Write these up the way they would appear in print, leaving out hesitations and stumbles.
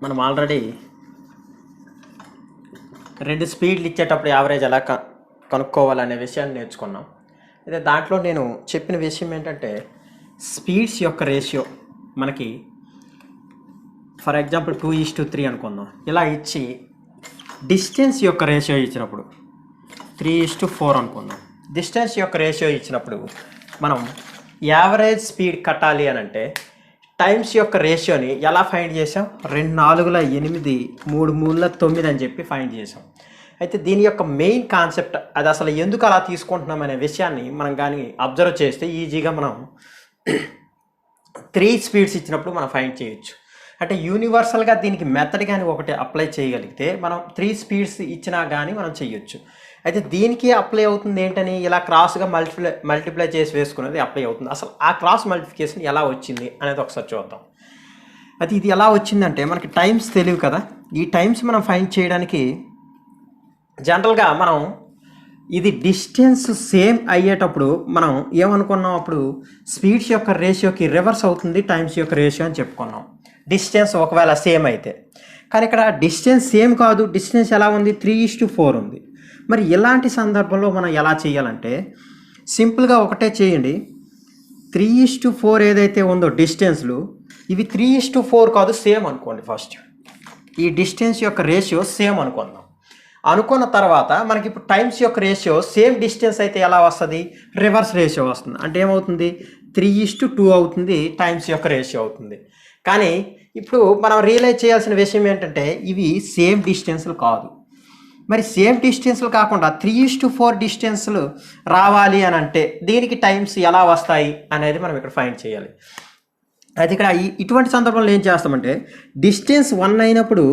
మనం ఆల్రెడీ రెండు స్పీడ్లు ఇచ్చేటప్పుడు యావరేజ్ ఎలా కనుక్కోవాలనే విషయాన్ని నేర్చుకున్నాం. అయితే దాంట్లో నేను చెప్పిన విషయం ఏంటంటే స్పీడ్స్ యొక్క రేషియో మనకి ఫర్ ఎగ్జాంపుల్ 2:3 అనుకుందాం. ఇలా ఇచ్చి డిస్టెన్స్ యొక్క రేషియో ఇచ్చినప్పుడు 3:4 అనుకుందాం. డిస్టెన్స్ యొక్క రేషియో ఇచ్చినప్పుడు మనం యావరేజ్ స్పీడ్ కట్టాలి అని అంటే టైమ్స్ యొక్క రేషియోని ఎలా ఫైండ్ చేసాం? 2 4 8 3 3 9 అని చెప్పి ఫైండ్ చేసాం. అయితే దీని యొక్క మెయిన్ కాన్సెప్ట్ అది అసలు ఎందుకు అలా తీసుకుంటున్నాం అనే విషయాన్ని మనం కానీ అబ్జర్వ్ చేస్తే ఈజీగా మనం 3 స్పీడ్స్ ఇచ్చినప్పుడు మనం ఫైండ్ చేయొచ్చు. అంటే యూనివర్సల్గా దీనికి మెథడ్ కానీ ఒకటి అప్లై చేయగలిగితే మనం 3 స్పీడ్స్ ఇచ్చినా కానీ మనం చేయొచ్చు. అయితే దీనికి అప్లై అవుతుంది ఏంటని ఇలా క్రాస్గా మల్టిప్లై చేసి వేసుకునేది అప్లై అవుతుంది. అసలు ఆ క్రాస్ మల్టిప్లికేషన్ ఎలా వచ్చింది అనేది ఒకసారి చూద్దాం. అది ఇది ఎలా వచ్చిందంటే మనకి టైమ్స్ తెలియదు కదా. ఈ టైమ్స్ మనం ఫైండ్ చేయడానికి జనరల్గా మనం ఇది డిస్టెన్స్ సేమ్ అయ్యేటప్పుడు మనం ఏమనుకున్నాం, అప్పుడు స్పీడ్స్ యొక్క రేషియోకి రివర్స్ అవుతుంది టైమ్స్ యొక్క రేషియో అని చెప్పుకున్నాం, డిస్టెన్స్ ఒకవేళ సేమ్ అయితే. కానీ ఇక్కడ డిస్టెన్స్ సేమ్ కాదు, డిస్టెన్స్ ఎలా ఉంది? 3:4 ఉంది. మరి ఇలాంటి సందర్భంలో మనం ఎలా చేయాలంటే సింపుల్గా ఒకటే చేయండి. 3:4 ఏదైతే ఉందో డిస్టెన్స్లు ఇవి 3:4 కాదు, సేమ్ అనుకోండి. ఫస్ట్ ఈ డిస్టెన్స్ యొక్క రేషియో సేమ్ అనుకుందాం. అనుకున్న తర్వాత మనకి ఇప్పుడు టైమ్స్ యొక్క రేషియో సేమ్ డిస్టెన్స్ అయితే ఎలా వస్తుంది? రివర్స్ రేషియో వస్తుంది. అంటే ఏమవుతుంది? 3:2 అవుతుంది టైమ్స్ యొక్క రేషియో అవుతుంది. కానీ ఇప్పుడు మనం రియలైజ్ చేయాల్సిన విషయం ఏంటంటే ఇవి సేమ్ డిస్టెన్స్లు కాదు. మరి సేమ్ డిస్టెన్స్లు కాకుండా 3:4 డిస్టెన్స్లు రావాలి అని అంటే దీనికి టైమ్స్ ఎలా వస్తాయి అనేది మనం ఇక్కడ ఫైండ్ చేయాలి. అయితే ఇక్కడ ఇటువంటి సందర్భంలో ఏం చేస్తామంటే డిస్టెన్స్ 1 అయినప్పుడు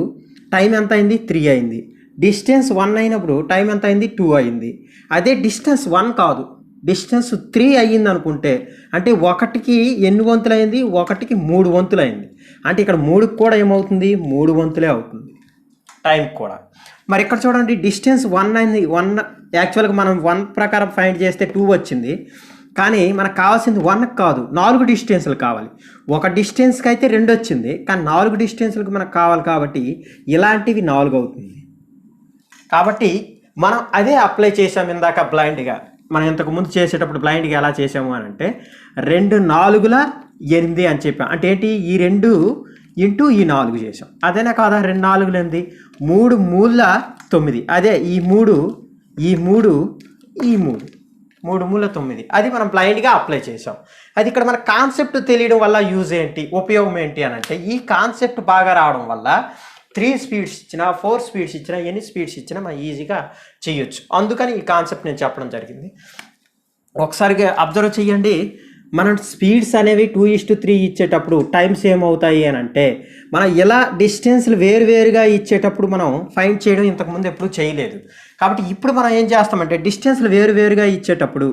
టైం ఎంత అయింది? 3 అయింది. డిస్టెన్స్ 1 అయినప్పుడు టైం ఎంత అయింది? 2 అయింది. అదే డిస్టెన్స్ 1 కాదు, డిస్టెన్స్ 3 అయ్యింది అనుకుంటే అంటే 1కి ఎన్ని వంతులు అయింది? 1కి 3 వంతులు అయింది. అంటే ఇక్కడ 3కి కూడా ఏమవుతుంది? 3 వంతులే అవుతుంది టైం కూడా. మరి ఇక్కడ చూడండి డిస్టెన్స్ 1 అయింది. 1 యాక్చువల్గా మనం 1 ప్రకారం ఫైండ్ చేస్తే 2 వచ్చింది. కానీ మనకు కావాల్సింది 1కి కాదు, 4 డిస్టెన్స్లు కావాలి. ఒక డిస్టెన్స్కి అయితే 2 వచ్చింది, కానీ 4 డిస్టెన్స్లకు మనకు కావాలి కాబట్టి ఇలాంటివి 4 అవుతుంది. కాబట్టి మనం అదే అప్లై చేసాము ఇందాక బ్లైండ్గా. మనం ఇంతకుముందు చేసేటప్పుడు బ్లైండ్గా ఎలా చేసాము అని అంటే 2 4 8 అని చెప్పాం. అంటే ఏంటి? ఈ 2 ఇంటూ ఈ 4 చేసాం. అదేనా కాదా? 2 4 8 3 3 9. అదే ఈ 3 ఈ 3 ఈ 3 3 3 9. అది మనం బ్లైండ్గా అప్లై చేసాం. అది ఇక్కడ మన కాన్సెప్ట్ తెలియడం వల్ల యూజ్ ఏంటి, ఉపయోగం ఏంటి అని అంటే ఈ కాన్సెప్ట్ బాగా రావడం వల్ల 3 స్పీడ్స్ ఇచ్చినా 4 స్పీడ్స్ ఇచ్చినా ఎన్ని స్పీడ్స్ ఇచ్చినా మనం ఈజీగా చేయొచ్చు. అందుకని ఈ కాన్సెప్ట్ నేను చెప్పడం జరిగింది. ఒకసారిగా అబ్జర్వ్ చేయండి. మనం స్పీడ్స్ అనేవి 2:3 ఇచ్చేటప్పుడు టైమ్స్ ఏమవుతాయి అని అంటే మనం ఎలా డిస్టెన్స్లు వేరువేరుగా ఇచ్చేటప్పుడు మనం ఫైండ్ చేయడం ఇంతకుముందు ఎప్పుడు చేయలేదు. కాబట్టి ఇప్పుడు మనం ఏం చేస్తామంటే డిస్టెన్స్లు వేరువేరుగా ఇచ్చేటప్పుడు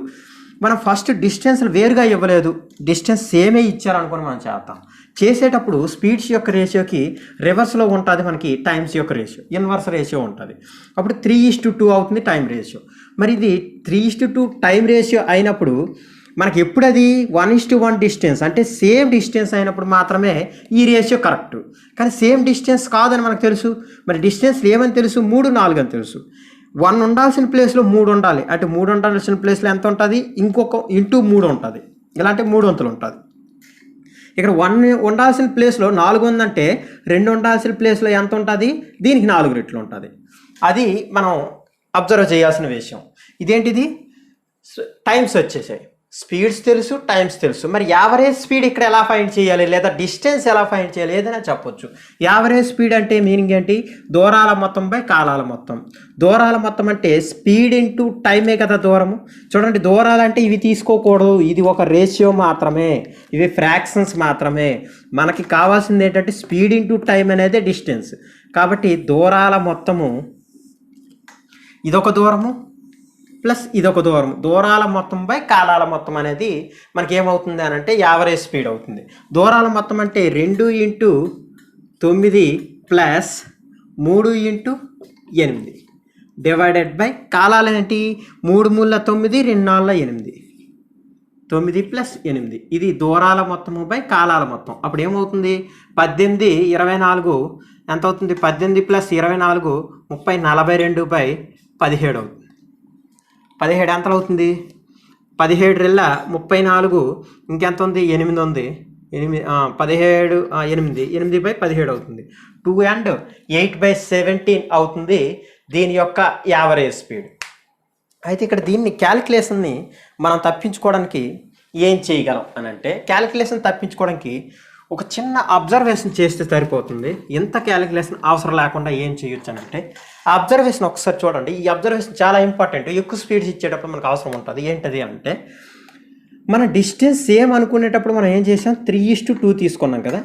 మనం ఫస్ట్ డిస్టెన్స్లు వేరుగా ఇవ్వలేదు, డిస్టెన్స్ సేమే ఇచ్చారనుకుని మనం చేసేటప్పుడు స్పీడ్స్ యొక్క రేషియోకి రివర్స్లో ఉంటుంది మనకి టైమ్స్ యొక్క రేషియో, ఇన్వర్స్ రేషియో ఉంటుంది. అప్పుడు 3:2 అవుతుంది టైం రేషియో. మరి ఇది 3:2 టైం రేషియో అయినప్పుడు మనకి ఎప్పుడు అది 1:1 డిస్టెన్స్ అంటే సేమ్ డిస్టెన్స్ అయినప్పుడు మాత్రమే ఈ రేషియో కరెక్ట్. కానీ సేమ్ డిస్టెన్స్ కాదని మనకు తెలుసు. మరి డిస్టెన్స్ ఏమని తెలుసు? 3 4 అని తెలుసు. 1 ఉండాల్సిన ప్లేస్లో 3 ఉండాలి. అంటే 3 ఉండాల్సిన ప్లేస్లో ఎంత ఉంటుంది? ఇంకొక ఇంటూ 3 ఉంటుంది. ఇలాంటి 3 వంతులు ఉంటుంది. ఇక్కడ 1 ఉండాల్సిన ప్లేస్లో 4 ఉందంటే 2 ఉండాల్సిన ప్లేస్లో ఎంత ఉంటుంది? దీనికి 4 రెట్లు ఉంటుంది. అది మనం అబ్జర్వ్ చేయాల్సిన విషయం. ఇదేంటిది? టైమ్స్ వచ్చేసాయి. స్పీడ్స్ తెలుసు, టైమ్స్ తెలుసు. మరి యావరేజ్ స్పీడ్ ఇక్కడ ఎలా ఫైండ్ చేయాలి, లేదా డిస్టెన్స్ ఎలా ఫైండ్ చేయాలి ఏదైనా చెప్పొచ్చు. యావరేజ్ స్పీడ్ అంటే మీనింగ్ ఏంటి? దూరాల మొత్తం బై కాలాల మొత్తం. దూరాల మొత్తం అంటే స్పీడ్ ఇంటూ టైమే కదా దూరము. చూడండి, దూరాలంటే ఇవి తీసుకోకూడదు, ఇది ఒక రేషియో మాత్రమే, ఇవి ఫ్రాక్షన్స్ మాత్రమే. మనకి కావాల్సింది ఏంటంటే స్పీడ్ ఇంటూ టైం అనేది డిస్టెన్స్. కాబట్టి దూరాల మొత్తము ఇదొక దూరము ప్లస్ ఇదొక దూరం, దూరాల మొత్తం బై కాలాల మొత్తం అనేది మనకి ఏమవుతుంది అని అంటే యావరేజ్ స్పీడ్ అవుతుంది. దూరాల మొత్తం అంటే 2 × 9 ప్లస్ 3 × 8 డివైడెడ్ బై కాలాలు ఏంటి? 3 3 9 2 4 8 9 ప్లస్ 8. ఇది దూరాల మొత్తము బై కాలాల మొత్తం. అప్పుడు ఏమవుతుంది? 18 24 ఎంత అవుతుంది? 18 + 24 30 42/17 అవుతుంది. 17 ఎంతలో అవుతుంది? 17 రెళ్ళ 34, ఇంకెంత ఉంది? 8 ఉంది. 17 8/17 అవుతుంది. 2 and 8/17 అవుతుంది దీని యొక్క యావరేజ్ స్పీడ్. అయితే ఇక్కడ దీన్ని క్యాలిక్యులేషన్ని మనం తప్పించుకోవడానికి ఏం చేయగలం అని అంటే, క్యాలిక్యులేషన్ తప్పించుకోవడానికి ఒక చిన్న అబ్జర్వేషన్ చేస్తే సరిపోతుంది. ఇంత క్యాలిక్యులేషన్ అవసరం లేకుండా ఏం చేయొచ్చు అని అంటే, ఆ అబ్జర్వేషన్ ఒకసారి చూడండి. ఈ అబ్జర్వేషన్ చాలా ఇంపార్టెంట్. ఎక్కువ స్పీడ్స్ ఇచ్చేటప్పుడు మనకు అవసరం ఉంటుంది. ఏంటది అంటే, మన డిస్టెన్స్ సేమ్ అనుకునేటప్పుడు మనం ఏం చేసాం? 3:2 తీసుకున్నాం కదా,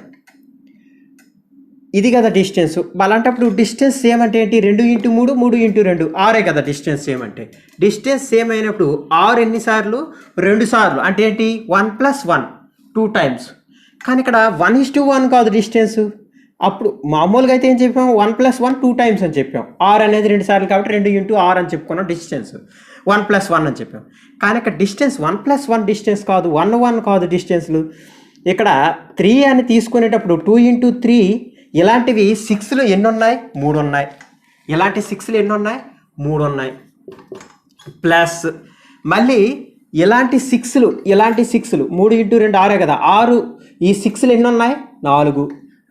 ఇది కదా డిస్టెన్స్. అలాంటప్పుడు డిస్టెన్స్ సేమ్ అంటే ఏంటి? 2x3 3x2 6 కదా డిస్టెన్స్ సేమ్ అంటే. డిస్టెన్స్ సేమ్ అయినప్పుడు 6 ఎన్నిసార్లు? 2 సార్లు. అంటే ఏంటి? 1 + 1 2 టైమ్స్. కానీ ఇక్కడ 1:1 కాదు డిస్టెన్స్. అప్పుడు మామూలుగా అయితే ఏం చెప్పాం? 1 + 1 2 టైమ్స్ అని చెప్పాం. 6 అనేది 2 సార్లు కాబట్టి 2x6 అని చెప్పుకున్నాం డిస్టెన్స్. 1 + 1 అని చెప్పాం. కానీ ఇక్కడ డిస్టెన్స్ 1 + 1 డిస్టెన్స్ కాదు, 1 1 కాదు డిస్టెన్స్లు. ఇక్కడ 3 అని తీసుకునేటప్పుడు 2x3 ఇలాంటివి 6లు ఎన్ని ఉన్నాయి? 3 ఉన్నాయి. ఇలాంటి 6లు ఎన్ని ఉన్నాయి? 3 ఉన్నాయి. ప్లస్ మళ్ళీ ఇలాంటి 6లు 3 × 2 6 కదా, 6 ఈ 6లు ఎన్ని ఉన్నాయి? 4.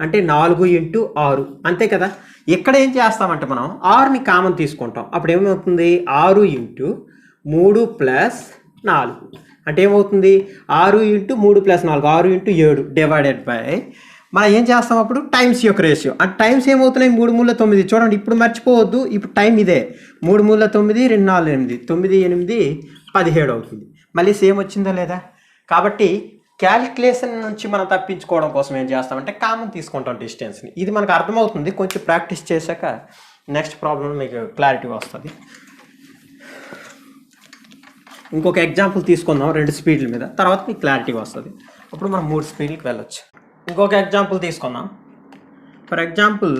అంటే 4 × 6 అంతే కదా. ఇక్కడ ఏం చేస్తామంటే మనం 6ని కామన్ తీసుకుంటాం. అప్పుడు ఏమవుతుంది? 6 × 3 + 4 అంటే ఏమవుతుంది? 6 × 3 + 4 6 × 7 డివైడెడ్ బై మనం ఏం చేస్తాం అప్పుడు? టైమ్స్ యొక్క రేషియో. అంటే టైమ్స్ ఏమవుతున్నాయి? 3 × 9 చూడండి. ఇప్పుడు మర్చిపోవద్దు, ఇప్పుడు టైం ఇదే. 3 × 9 2 4 8 9 8 17 అవుతుంది. మళ్ళీ సేమ్ వచ్చిందా లేదా? కాబట్టి క్యాలిక్యులేషన్ నుంచి మనం తప్పించుకోవడం కోసం ఏం చేస్తామంటే కామన్ తీసుకుంటాం డిస్టెన్స్ని. ఇది మనకు అర్థమవుతుంది. కొంచెం ప్రాక్టీస్ చేశాక నెక్స్ట్ ప్రాబ్లం మీకు క్లారిటీ వస్తుంది. ఇంకొక ఎగ్జాంపుల్ తీసుకుందాం 2 స్పీడ్ల మీద, తర్వాత మీకు క్లారిటీ వస్తుంది. అప్పుడు మనం 3 స్పీడ్కి వెళ్ళొచ్చు. ఇంకొక ఎగ్జాంపుల్ తీసుకుందాం. ఫర్ ఎగ్జాంపుల్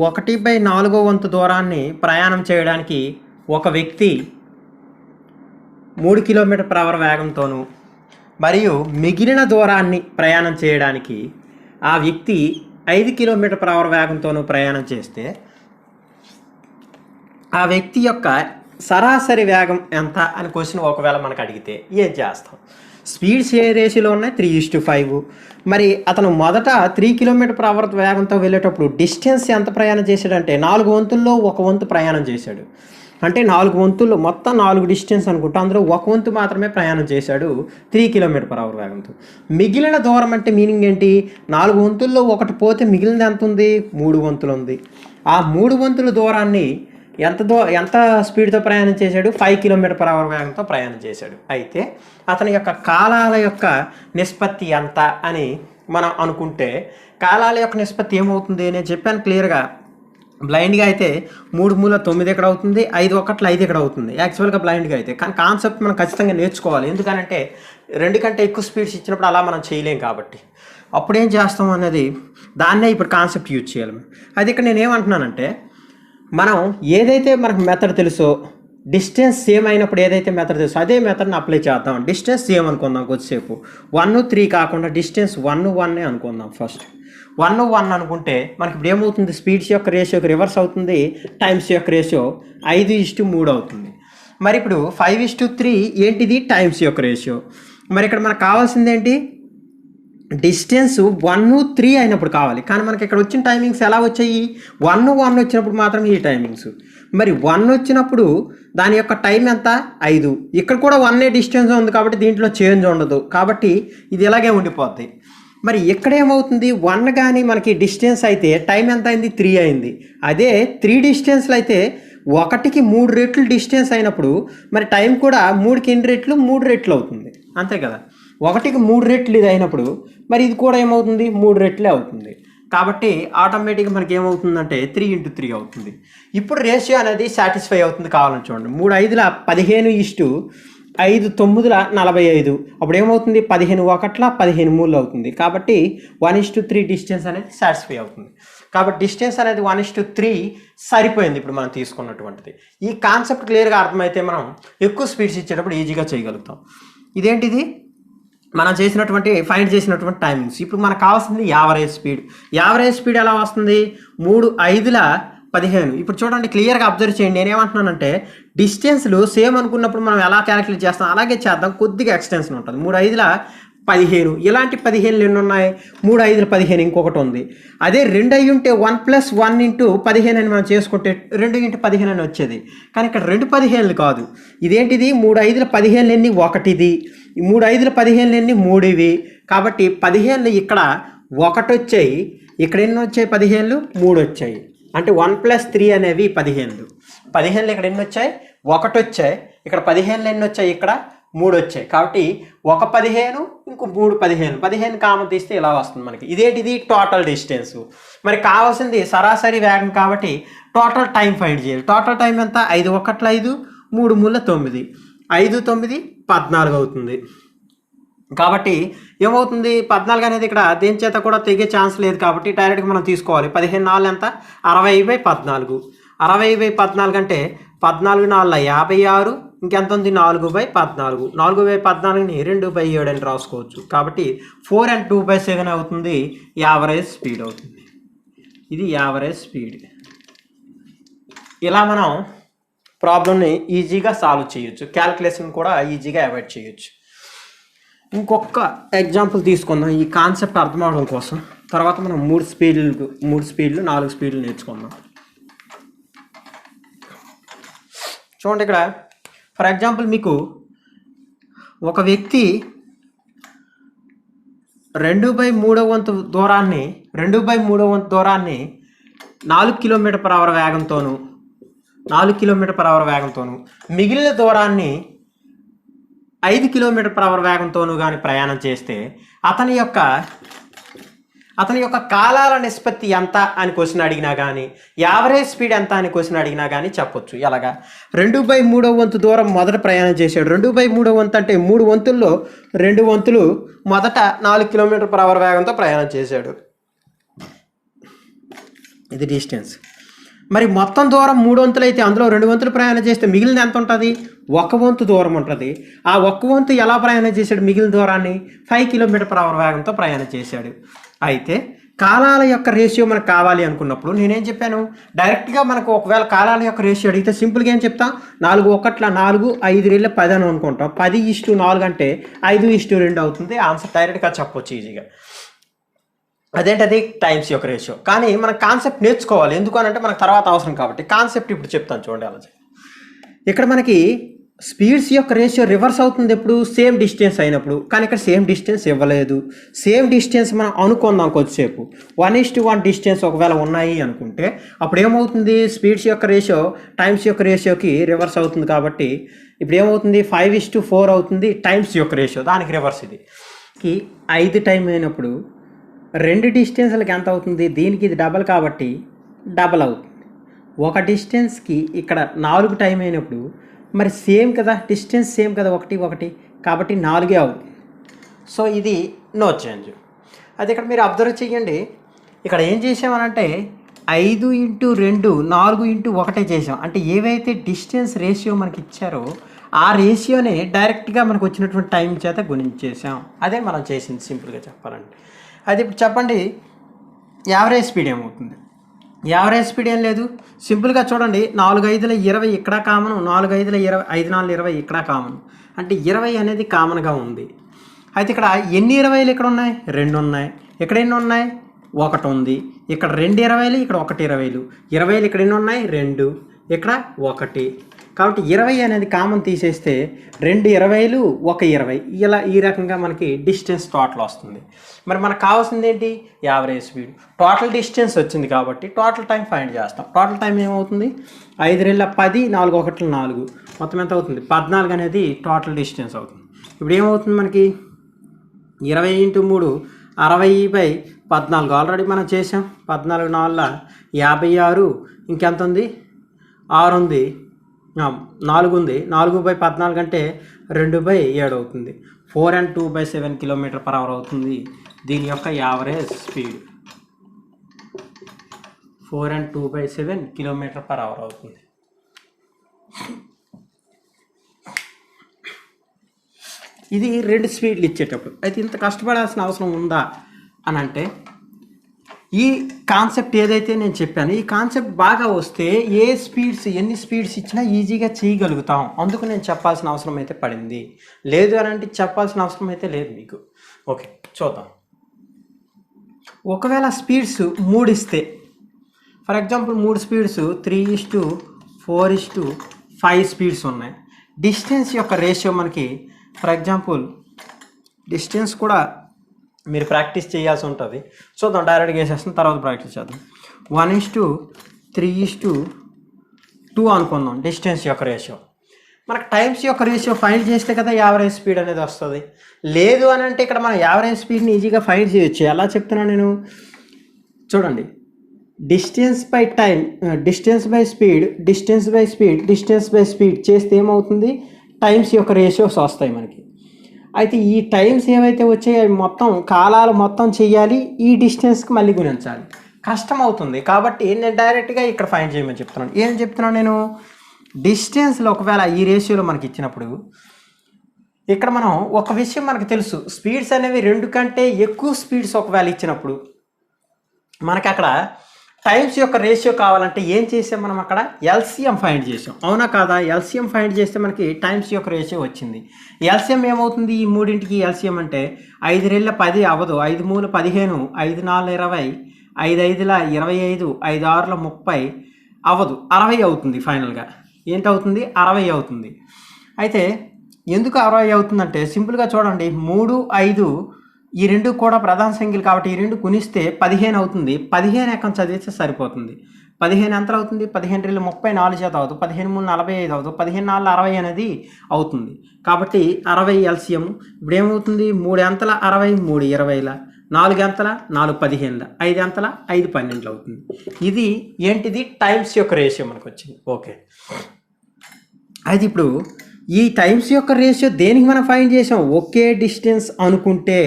1/4 వంతు దూరాన్ని ప్రయాణం చేయడానికి ఒక వ్యక్తి 3 km/h వేగంతోనూ మరియు మిగిలిన దూరాన్ని ప్రయాణం చేయడానికి ఆ వ్యక్తి 5 km/h వేగంతోనూ ప్రయాణం చేస్తే ఆ వ్యక్తి యొక్క సరాసరి వేగం ఎంత అని క్వశ్చన్ ఒకవేళ మనకు అడిగితే ఏం చేస్తాం? స్పీడ్స్ ఏ రేషియోలో ఉన్నాయి? 3:5. మరి అతను మొదట 3 km/h వేగంతో వెళ్ళేటప్పుడు డిస్టెన్స్ ఎంత ప్రయాణం చేశాడంటే 4 వంతుల్లో 1 వంతు ప్రయాణం చేశాడు. అంటే 4 వంతుల్లో మొత్తం 4 డిస్టెన్స్ అనుకుంటా, అందులో 1 వంతు మాత్రమే ప్రయాణం చేశాడు 3 km/h వేగంతో. మిగిలిన దూరం అంటే మీనింగ్ ఏంటి? 4 వంతుల్లో 1 పోతే మిగిలినది ఎంత ఉంది? 3 వంతులు ఉంది. ఆ 3 వంతుల దూరాన్ని ఎంత స్పీడ్తో ప్రయాణం చేశాడు? 5 km/h వేగంతో ప్రయాణం చేశాడు. అయితే అతని యొక్క కాలాల యొక్క నిష్పత్తి ఎంత అని మనం అనుకుంటే, కాలాల యొక్క నిష్పత్తి ఏమవుతుంది? నేను చెప్పాను క్లియర్గా. బ్లైండ్గా అయితే 3 × 9 ఇక్కడ అవుతుంది, 5 × 1 5 ఇక్కడ అవుతుంది యాక్చువల్గా బ్లైండ్గా అయితే. కానీ కాన్సెప్ట్ మనం ఖచ్చితంగా నేర్చుకోవాలి. ఎందుకంటే 2 కంటే ఎక్కువ స్పీడ్స్ ఇచ్చినప్పుడు అలా మనం చేయలేం కాబట్టి. అప్పుడు ఏం చేస్తాం అనేది దాన్నే ఇప్పుడు కాన్సెప్ట్ యూజ్ చేయాలి. అది ఇక్కడ నేను ఏమంటున్నానంటే, మనం ఏదైతే మనకు మెథడ్ తెలుసో, డిస్టెన్స్ సేమ్ అయినప్పుడు ఏదైతే మెథడ్ తెలుసో అదే మెథడ్ని అప్లై చేద్దాం. డిస్టెన్స్ సేమ్ అనుకుందాం కొద్దిసేపు. 1 3 కాకుండా డిస్టెన్స్ 1 1 అనుకుందాం. ఫస్ట్ 1 1 అనుకుంటే మనకి ఇప్పుడు ఏమవుతుంది? స్పీడ్స్ యొక్క రేషియోకి రివర్స్ అవుతుంది. టైమ్స్ యొక్క రేషియో 5:3 అవుతుంది. మరి ఇప్పుడు 5:3 ఏంటిది? టైమ్స్ యొక్క రేషియో. మరి ఇక్కడ మనకు కావాల్సింది ఏంటి? డిస్టెన్స్ 1 3 అయినప్పుడు కావాలి. కానీ మనకి ఇక్కడ వచ్చిన టైమింగ్స్ ఎలా వచ్చాయి? 1 1 వచ్చినప్పుడు మాత్రమే ఈ టైమింగ్స్. మరి 1 వచ్చినప్పుడు దాని యొక్క టైం ఎంత? 5. ఇక్కడ కూడా 1 డిస్టెన్స్ ఉంది కాబట్టి దీంట్లో చేంజ్ ఉండదు. కాబట్టి ఇది ఇలాగే ఉండిపోద్ది. మరి ఇక్కడ ఏమవుతుంది? 1 కానీ మనకి డిస్టెన్స్ అయితే టైం ఎంత అయింది? 3 అయింది. అదే 3 డిస్టెన్స్లు అయితే 1కి 3 రెట్లు డిస్టెన్స్ అయినప్పుడు మరి టైం కూడా 3కి ఎన్ని రెట్లు? 3 రెట్లు అవుతుంది. అంతే కదా. 1కి 3 రెట్లు ఇది అయినప్పుడు మరి ఇది కూడా ఏమవుతుంది? 3 రెట్లే అవుతుంది. కాబట్టి ఆటోమేటిక్గా మనకి ఏమవుతుందంటే 3 × 3 అవుతుంది. ఇప్పుడు రేషియో అనేది సాటిస్ఫై అవుతుంది. కావాలని చూడండి. 3 5ల 15 5 9ల 45. అప్పుడు ఏమవుతుంది? 15 1ల 15 3 అవుతుంది. కాబట్టి 1:3 డిస్టెన్స్ అనేది సాటిస్ఫై అవుతుంది. కాబట్టి డిస్టెన్స్ అనేది 1:3 సరిపోయింది ఇప్పుడు మనం తీసుకున్నటువంటిది. ఈ కాన్సెప్ట్ క్లియర్గా అర్థమైతే మనం ఎక్కువ స్పీడ్స్ ఇచ్చేటప్పుడు ఈజీగా చేయగలుగుతాం. ఇదేంటిది? మనం చేసినటువంటి ఫైండ్ చేసినటువంటి టైమింగ్స్. ఇప్పుడు మనకు కావాల్సింది యావరేజ్ స్పీడ్. యావరేజ్ స్పీడ్ ఎలా వస్తుంది? 3×5=15. ఇప్పుడు చూడండి, క్లియర్గా అబ్జర్వ్ చేయండి. నేనేమంటున్నానంటే డిస్టెన్స్లు సేమ్ అనుకున్నప్పుడు మనం ఎలా క్యాలిక్యులేట్ చేస్తాం అలాగే చేద్దాం, కొద్దిగా ఎక్స్టెన్షన్ ఉంటుంది. 3×5=15. ఇలాంటి 15 ఎన్ని ఉన్నాయి? 3×5=15 ఇంకొకటి ఉంది. అదే 2 అయ్యి ఉంటే 1 + 1 × 15 అని మనం చేసుకుంటే 2×15 అని వచ్చేది. కానీ ఇక్కడ 2 15లు కాదు, ఇదేంటిది? 3×5=15 ఎన్ని? ఒకటిది. 3×5=15 ఎన్ని? 3 ఇవి. కాబట్టి 15లు ఇక్కడ 1 వచ్చాయి, ఇక్కడ ఎన్ని వచ్చాయి? 15లు 3 వచ్చాయి. అంటే 1 + 3 అనేవి 15లు. 15లు ఇక్కడ ఎన్ని వచ్చాయి? 1 వచ్చాయి. ఇక్కడ 15లు ఎన్ని వచ్చాయి? ఇక్కడ 3 వచ్చాయి. కాబట్టి 1 15 ఇంకో 3 15. 15 కామన్ తీస్తే ఇలా వస్తుంది మనకి. ఇదేంటిది? Total distance. మరి కావాల్సింది సరాసరి వేగం కాబట్టి టోటల్ టైం ఫైండ్ చేయాలి. టోటల్ టైం ఎంత? 5 1 5, 3 3 9, 5 9 14 అవుతుంది. కాబట్టి ఏమవుతుంది? 14 అనేది ఇక్కడ దేని చేత కూడా తెగే ఛాన్స్ లేదు కాబట్టి డైరెక్ట్గా మనం తీసుకోవాలి. 15 4 ఎంత? 60/14. 60/14 అంటే 14 4 56, ఇంకెంత ఉంది? 4/14. 4/14ని 2/7 అని రాసుకోవచ్చు. కాబట్టి 4/2/7 అవుతుంది, యావరేజ్ స్పీడ్ అవుతుంది. ఇది యావరేజ్ స్పీడ్. ఇలా మనం ప్రాబ్లమ్ని ఈజీగా సాల్వ్ చేయొచ్చు, క్యాల్కులేషన్ కూడా ఈజీగా అవాయిడ్ చేయొచ్చు. ఇంకొక ఎగ్జాంపుల్ తీసుకుందాం ఈ కాన్సెప్ట్ అర్థం అవడం కోసం. తర్వాత మనం 3 స్పీడ్లు 4 స్పీడ్లు నేర్చుకుందాం. చూడండి, ఇక్కడ ఫర్ ఎగ్జాంపుల్ మీకు ఒక వ్యక్తి 2/3 వంతు దూరాన్ని 4 km/h వేగంతోనూ 4 km/h వేగంతోనూ మిగిలిన దూరాన్ని 5 km/h వేగంతోనూ కానీ ప్రయాణం చేస్తే అతని యొక్క కాలాల నిష్పత్తి ఎంత అని క్వశ్చన్ అడిగినా కానీ, యావరేజ్ స్పీడ్ ఎంత అని క్వశ్చన్ అడిగినా కానీ చెప్పొచ్చు. ఎలాగా? 2/3 వంతు దూరం మొదట ప్రయాణం చేశాడు. 2/3 వంతు అంటే 3 వంతుల్లో 2 వంతులు మొదట 4 km/h వేగంతో ప్రయాణం చేశాడు. ఇది డిస్టెన్స్. మరి మొత్తం దూరం 3 వంతులు అయితే అందులో 2 వంతులు ప్రయాణం చేస్తే మిగిలిన ఎంత ఉంటుంది? 1 వంతు దూరం ఉంటుంది. ఆ 1 వంతు ఎలా ప్రయాణం చేశాడు? మిగిలిన దూరాన్ని 5 km/h వేగంతో ప్రయాణం చేశాడు. అయితే కాలాల యొక్క రేషియో మనకు కావాలి అనుకున్నప్పుడు నేనేం చెప్పాను? డైరెక్ట్గా మనకు ఒకవేళ కాలాల యొక్క రేషియో అడిగితే సింపుల్గా ఏం చెప్తాం? 4 1 4, 5 2 10 అని అనుకుంటాం. 10:4 అంటే 5:2 అవుతుంది. ఆన్సర్ డైరెక్ట్గా చెప్పొచ్చు ఈజీగా. అదేంటది? టైమ్స్ యొక్క రేషియో. కానీ మనం కాన్సెప్ట్ నేర్చుకోవాలి. ఎందుకు అని అంటే మనకు తర్వాత అవసరం కాబట్టి కాన్సెప్ట్ ఇప్పుడు చెప్తాను. చూడండి, అలా ఇక్కడ మనకి స్పీడ్స్ యొక్క రేషియో రివర్స్ అవుతుంది ఎప్పుడు? సేమ్ డిస్టెన్స్ అయినప్పుడు. కానీ ఇక్కడ సేమ్ డిస్టెన్స్ ఇవ్వలేదు. సేమ్ డిస్టెన్స్ మనం అనుకుందాం కొద్దిసేపు. 1:1 డిస్టెన్స్ ఒకవేళ ఉన్నాయి అనుకుంటే అప్పుడు ఏమవుతుంది? స్పీడ్స్ యొక్క రేషియో టైమ్స్ యొక్క రేషియోకి రివర్స్ అవుతుంది. కాబట్టి ఇప్పుడు ఏమవుతుంది? 5:4 అవుతుంది టైమ్స్ యొక్క రేషియో, దానికి రివర్స్. ఇది 5 టైం అయినప్పుడు 2 డిస్టెన్స్లకి ఎంత అవుతుంది? దీనికి ఇది డబల్ కాబట్టి డబల్ అవుతుంది. ఒక డిస్టెన్స్కి ఇక్కడ 4 టైం అయినప్పుడు మరి సేమ్ కదా, డిస్టెన్స్ సేమ్ కదా, 1 1 కాబట్టి 4 అవుతుంది. సో ఇది నో చేంజ్. అది ఇక్కడ మీరు అబ్జర్వ్ చేయండి. ఇక్కడ ఏం చేసామనంటే 5:2 4:1 చేసాం. అంటే ఏవైతే డిస్టెన్స్ రేషియో మనకి ఇచ్చారో ఆ రేషియోనే డైరెక్ట్గా మనకు వచ్చినటువంటి టైం చేత గుణించేసాం. అదే మనం చేసింది సింపుల్గా చెప్పాలంటే. అది ఇప్పుడు చెప్పండి, యావరేజ్ స్పీడ్ ఏమవుతుంది? యావరేజ్ స్పీడ్ ఏం లేదు, సింపుల్గా చూడండి. 4 5 20 ఇక్కడ కామన్, 4 5 20 5 4 20 ఇక్కడ కామన్. అంటే 20 అనేది కామన్గా ఉంది. అయితే ఇక్కడ ఎన్ని 20లు ఇక్కడ ఉన్నాయి? 2 ఉన్నాయి. ఇక్కడ ఎన్ని ఉన్నాయి? 1 ఉంది. ఇక్కడ 2 20లు, ఇక్కడ 1 20లు. 20లు ఇక్కడ ఎన్ని ఉన్నాయి? 2, ఇక్కడ 1. కాబట్టి 20 అనేది కామన్ తీసేస్తే 2 20లు 1 20. ఇలా ఈ రకంగా మనకి డిస్టెన్స్ టోటల్ వస్తుంది. మరి మనకు కావాల్సింది ఏంటి? Average speed. టోటల్ డిస్టెన్స్ వచ్చింది కాబట్టి టోటల్ టైం ఫైండ్ చేస్తాం. టోటల్ టైం ఏమవుతుంది? 5 2 10, 4 1 4, మొత్తం ఎంత అవుతుంది? 14 అనేది టోటల్ డిస్టెన్స్ అవుతుంది. ఇప్పుడు ఏమవుతుంది మనకి? 20 × 3 60/14 ఆల్రెడీ మనం చేసాం. 14 4 56, ఇంకెంత ఉంది? 6 ఉంది, 4 ఉంది. 4/14 అంటే 2/7 అవుతుంది. 4/2/7 km/h అవుతుంది దీని యొక్క యావరేజ్ స్పీడ్. 4/2/7 km/h అవుతుంది. ఇది 2 స్పీడ్లు ఇచ్చేటప్పుడు. అయితే ఇంత కష్టపడాల్సిన అవసరం ఉందా అని అంటే, ఈ కాన్సెప్ట్ ఏదైతే నేను చెప్పాను, ఈ కాన్సెప్ట్ బాగా వస్తే ఎన్ని స్పీడ్స్ ఇచ్చినా ఈజీగా చేయగలుగుతాం. అందుకు నేను చెప్పాల్సిన అవసరం అయితే పడింది. లేదు అని అంటే చెప్పాల్సిన అవసరం అయితే లేదు మీకు. ఓకే, చూద్దాం. ఒకవేళ స్పీడ్స్ 3 ఇస్తే, ఫర్ ఎగ్జాంపుల్ 3 స్పీడ్స్ 3:4:5 స్పీడ్స్ ఉన్నాయి. డిస్టెన్స్ యొక్క రేషియో మనకి, ఫర్ ఎగ్జాంపుల్ డిస్టెన్స్ కూడా మీరు ప్రాక్టీస్ చేయాల్సి ఉంటుంది. చూద్దాం, డైరెక్ట్గా వేసేస్తాం, తర్వాత ప్రాక్టీస్ చేద్దాం. 1:3:2 అనుకుందాం డిస్టెన్స్ యొక్క రేషియో. మనకు టైమ్స్ యొక్క రేషియో ఫైండ్ చేస్తే కదా యావరేజ్ స్పీడ్ అనేది వస్తుంది. లేదు అని అంటే ఇక్కడ మనం యావరేజ్ స్పీడ్ని ఈజీగా ఫైండ్ చేయొచ్చు. ఎలా చెప్తున్నాను నేను, చూడండి. Distance by time, distance by speed చేస్తే ఏమవుతుంది, టైమ్స్ యొక్క రేషియోస్ వస్తాయి మనకి. అయితే ఈ టైమ్స్ ఏవైతే వచ్చాయో అవి మొత్తం కాలాలు మొత్తం చేయాలి, ఈ డిస్టెన్స్కి మళ్ళీ గుణించాలి. కష్టం అవుతుంది. కాబట్టి నేను డైరెక్ట్గా ఇక్కడ ఫైండ్ చేయమని చెప్తున్నాను. ఏం చెప్తున్నాను నేను, డిస్టెన్స్లో ఒకవేళ ఈ రేషియోలో మనకి ఇచ్చినప్పుడు, ఇక్కడ మనం ఒక విషయం మనకు తెలుసు, స్పీడ్స్ అనేవి 2 కంటే ఎక్కువ స్పీడ్స్ ఒకవేళ ఇచ్చినప్పుడు మనకి అక్కడ టైమ్స్ యొక్క రేషియో కావాలంటే ఏం చేసాం మనం, అక్కడ ఎల్సిఎం ఫైండ్ చేసాం. అవునా కాదా? ఎల్సిఎం ఫైండ్ చేస్తే మనకి టైమ్స్ యొక్క రేషియో వచ్చింది. ఎల్సిఎం ఏమవుతుంది, ఈ మూడింటికి ఎల్సిఎం అంటే 5 రెళ్ళ 10 అవ్వదు, 5 మూల 15, 5 4 20, 5 5 25, 5 6 30 అవ్వదు, 60 అవుతుంది. ఫైనల్గా ఏంటవుతుంది, 60 అవుతుంది. అయితే ఎందుకు 60 అవుతుందంటే సింపుల్గా చూడండి, 3 5 ఈ 2 కూడా ప్రధాన సంఖ్యలు కాబట్టి ఈ 2 గుణిస్తే 15 అవుతుంది. 15 ఎక్కం చదివిస్తే సరిపోతుంది. 15 ఎంత అవుతుంది, 15 రెళ్ళు 34 చేత అవుతుంది, 15 3 45 అవుతుంది, 15 4 60 అనేది అవుతుంది. కాబట్టి 60 ఎల్సిఎం. ఇప్పుడు ఏమవుతుంది, 3 ఎంతల 60, 3 20, 4 ఎంతల 4 15, 5 ఎంతల 5 12 అవుతుంది. ఇది ఏంటిది, టైమ్స్ యొక్క రేషియో మనకు వచ్చింది. ఓకే, అయితే ఇప్పుడు ఈ టైమ్స్ యొక్క రేషియో దేనికి మనం ఫైండ్ చేసాం, ఒకే డిస్టెన్స్ అనుకుంటే.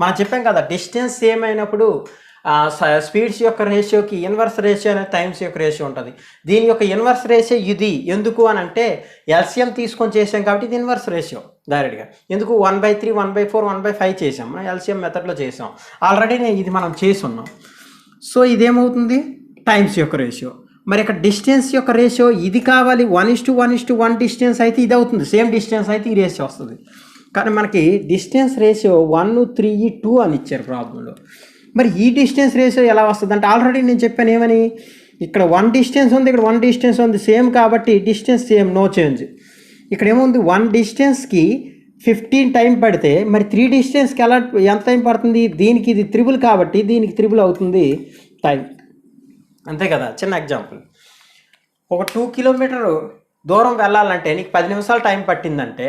మనం చెప్పాం కదా, డిస్టెన్స్ సేమ్ అయినప్పుడు స్పీడ్స్ యొక్క రేషియోకి ఇన్వర్స్ రేషియో అనేది టైమ్స్ యొక్క రేషియో ఉంటుంది. దీని యొక్క ఇన్వర్స్ రేషియో ఇది. ఎందుకు అని అంటే ఎల్సిఎం తీసుకొని చేసాం కాబట్టి ఇది ఇన్వర్స్ రేషియో డైరెక్ట్గా. ఎందుకు 1/3, 1/4, 1/5 చేసాం, మనం ఎల్సిఎం మెథడ్లో చేసాం ఆల్రెడీ. ఇది మనం చేసి ఉన్నాం. సో ఇదేమవుతుంది, టైమ్స్ యొక్క రేషియో. మరి ఇక్కడ డిస్టెన్స్ యొక్క రేషియో ఇది కావాలి, 1:1:1 డిస్టెన్స్ అయితే ఇది అవుతుంది, సేమ్ డిస్టెన్స్ అయితే ఈ రేషియో వస్తుంది. కానీ మనకి డిస్టెన్స్ రేషియో 1 3 2 అని ఇచ్చారు ప్రాబ్లంలో. మరి ఈ డిస్టెన్స్ రేషియో ఎలా వస్తుంది అంటే, ఆల్రెడీ నేను చెప్పాను ఏమని, ఇక్కడ 1 డిస్టెన్స్ ఉంది, ఇక్కడ 1 డిస్టెన్స్ ఉంది, సేమ్ కాబట్టి డిస్టెన్స్ సేమ్, నో చేంజ్. ఇక్కడ ఏముంది, 1 డిస్టెన్స్కి 15 టైం పడితే మరి 3 డిస్టెన్స్కి ఎంత టైం పడుతుంది, దీనికి ఇది 3 కాబట్టి దీనికి 3 అవుతుంది టైం. అంతే కదా. చిన్న ఎగ్జాంపుల్, ఒక 2 కిలోమీటర్ దూరం వెళ్ళాలంటే నీకు 10 నిమిషాలు టైం పట్టిందంటే,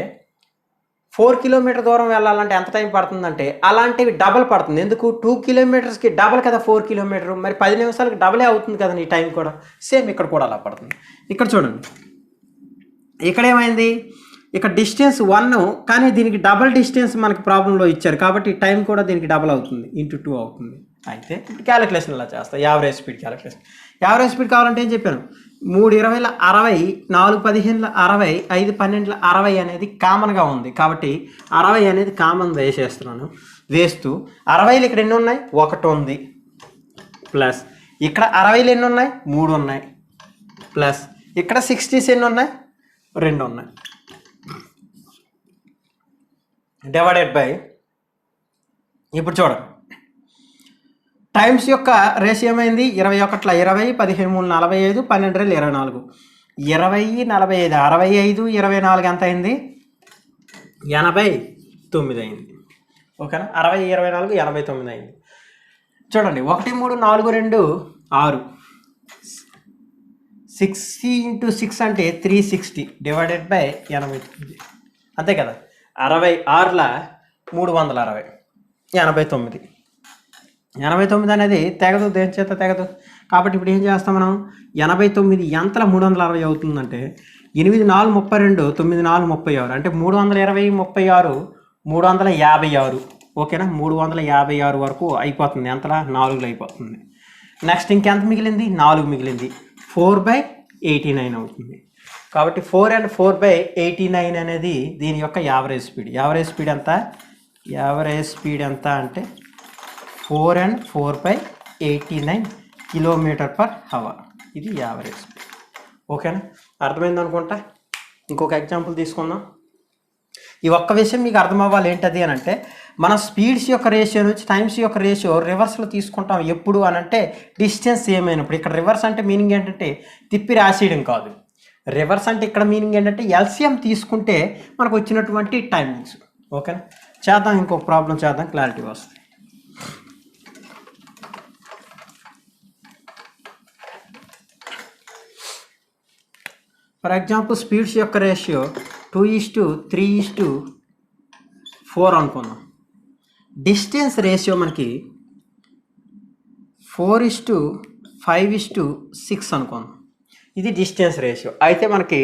4 కిలోమీటర్ దూరం వెళ్ళాలంటే ఎంత టైం పడుతుందంటే అలాంటివి డబల్ పడుతుంది. ఎందుకు, 2 కిలోమీటర్స్కి డబల్ కదా 4 కిలోమీటర్, మరి 10 నిమిషాలకి డబలే అవుతుంది కదా నీ టైం కూడా. సేమ్ ఇక్కడ కూడా అలా పడుతుంది. ఇక్కడ చూడండి, ఇక్కడ ఏమైంది, ఇక్కడ డిస్టెన్స్ 1 కానీ దీనికి డబల్ డిస్టెన్స్ మనకి ప్రాబ్లంలో ఇచ్చారు కాబట్టి టైం కూడా దీనికి డబల్ అవుతుంది, ఇంటూ 2 అవుతుంది. అయితే క్యాలిక్యులేషన్ ఇలా చేస్తా, average speed calculation. Average speed కావాలంటే ఏం చెప్పాను, 3 20 60, 4 15 60, 5 12 60 అనేది కామన్గా ఉంది కాబట్టి 60 అనేది కామన్ వేసేస్తున్నాను. వేస్తూ 60లో ఇక్కడ ఎన్ని ఉన్నాయి, 1 ఉంది, ప్లస్ ఇక్కడ 60లో ఎన్ని ఉన్నాయి, 3 ఉన్నాయి, ప్లస్ ఇక్కడ 60s ఎన్ని ఉన్నాయి, 2 ఉన్నాయి, డివైడెడ్ బై. ఇప్పుడు చూడండి, టైమ్స్ యొక్క రేషియో ఏమైంది, 21 20, 15 3 45, 12 24, 20 45 65, 24 ఎంత అయింది, 89 అయింది. ఓకేనా, 60 24 89 అయింది. చూడండి, 1 3 4 2 6, 60 × 6 అంటే 360 డివైడెడ్ బై 89. అంతే కదా, 66 360, 89. 89 అనేది తెగదు, దేని చేత తెగదు కాబట్టి ఇప్పుడు ఏం చేస్తాం మనం, 89 ఎంతల 360 అవుతుందంటే 8 4 32, 9 4 36 అంటే 320 36 356. ఓకేనా, 356 వరకు అయిపోతుంది, ఎంతలా 4లో అయిపోతుంది. నెక్స్ట్ ఇంకెంత మిగిలింది, 4 మిగిలింది, 4/89 అవుతుంది. కాబట్టి 4/4/89 అనేది దీని యొక్క యావరేజ్ స్పీడ్. యావరేజ్ స్పీడ్ ఎంత? యావరేజ్ స్పీడ్ ఎంత అంటే 4/4/89 km/h. ఇది యావరేజ్ స్పీడ్. ఓకేనా? అర్థమైంది అనుకుంటా. ఇంకొక ఎగ్జాంపుల్ తీసుకుందాం. ఈ ఒక్క విషయం మీకు అర్థం అవ్వాలి. ఏంటది అని అంటే, మన స్పీడ్స్ యొక్క రేషియో నుంచి టైమ్స్ యొక్క రేషియో రివర్స్లో తీసుకుంటాం ఎప్పుడు అని అంటే డిస్టెన్స్ సేమ్ అయినప్పుడు. ఇక్కడ రివర్స్ అంటే మీనింగ్ ఏంటంటే తిప్పి రాసేయడం కాదు. రివర్స్ అంటే ఇక్కడ మీనింగ్ ఏంటంటే ఎల్సిఎం తీసుకుంటే మనకు వచ్చినటువంటి టైమింగ్స్. ఓకేనా? చేద్దాం, ఇంకొక ప్రాబ్లం చేద్దాం, క్లారిటీ వస్తుంది. ఫర్ ఎగ్జాంపుల్ స్పీడ్స్ యొక్క రేషియో 2:3:4 అనుకుందాం. డిస్టెన్స్ రేషియో మనకి 4:5:6 అనుకుందాం. ఇది డిస్టెన్స్ రేషియో. అయితే మనకి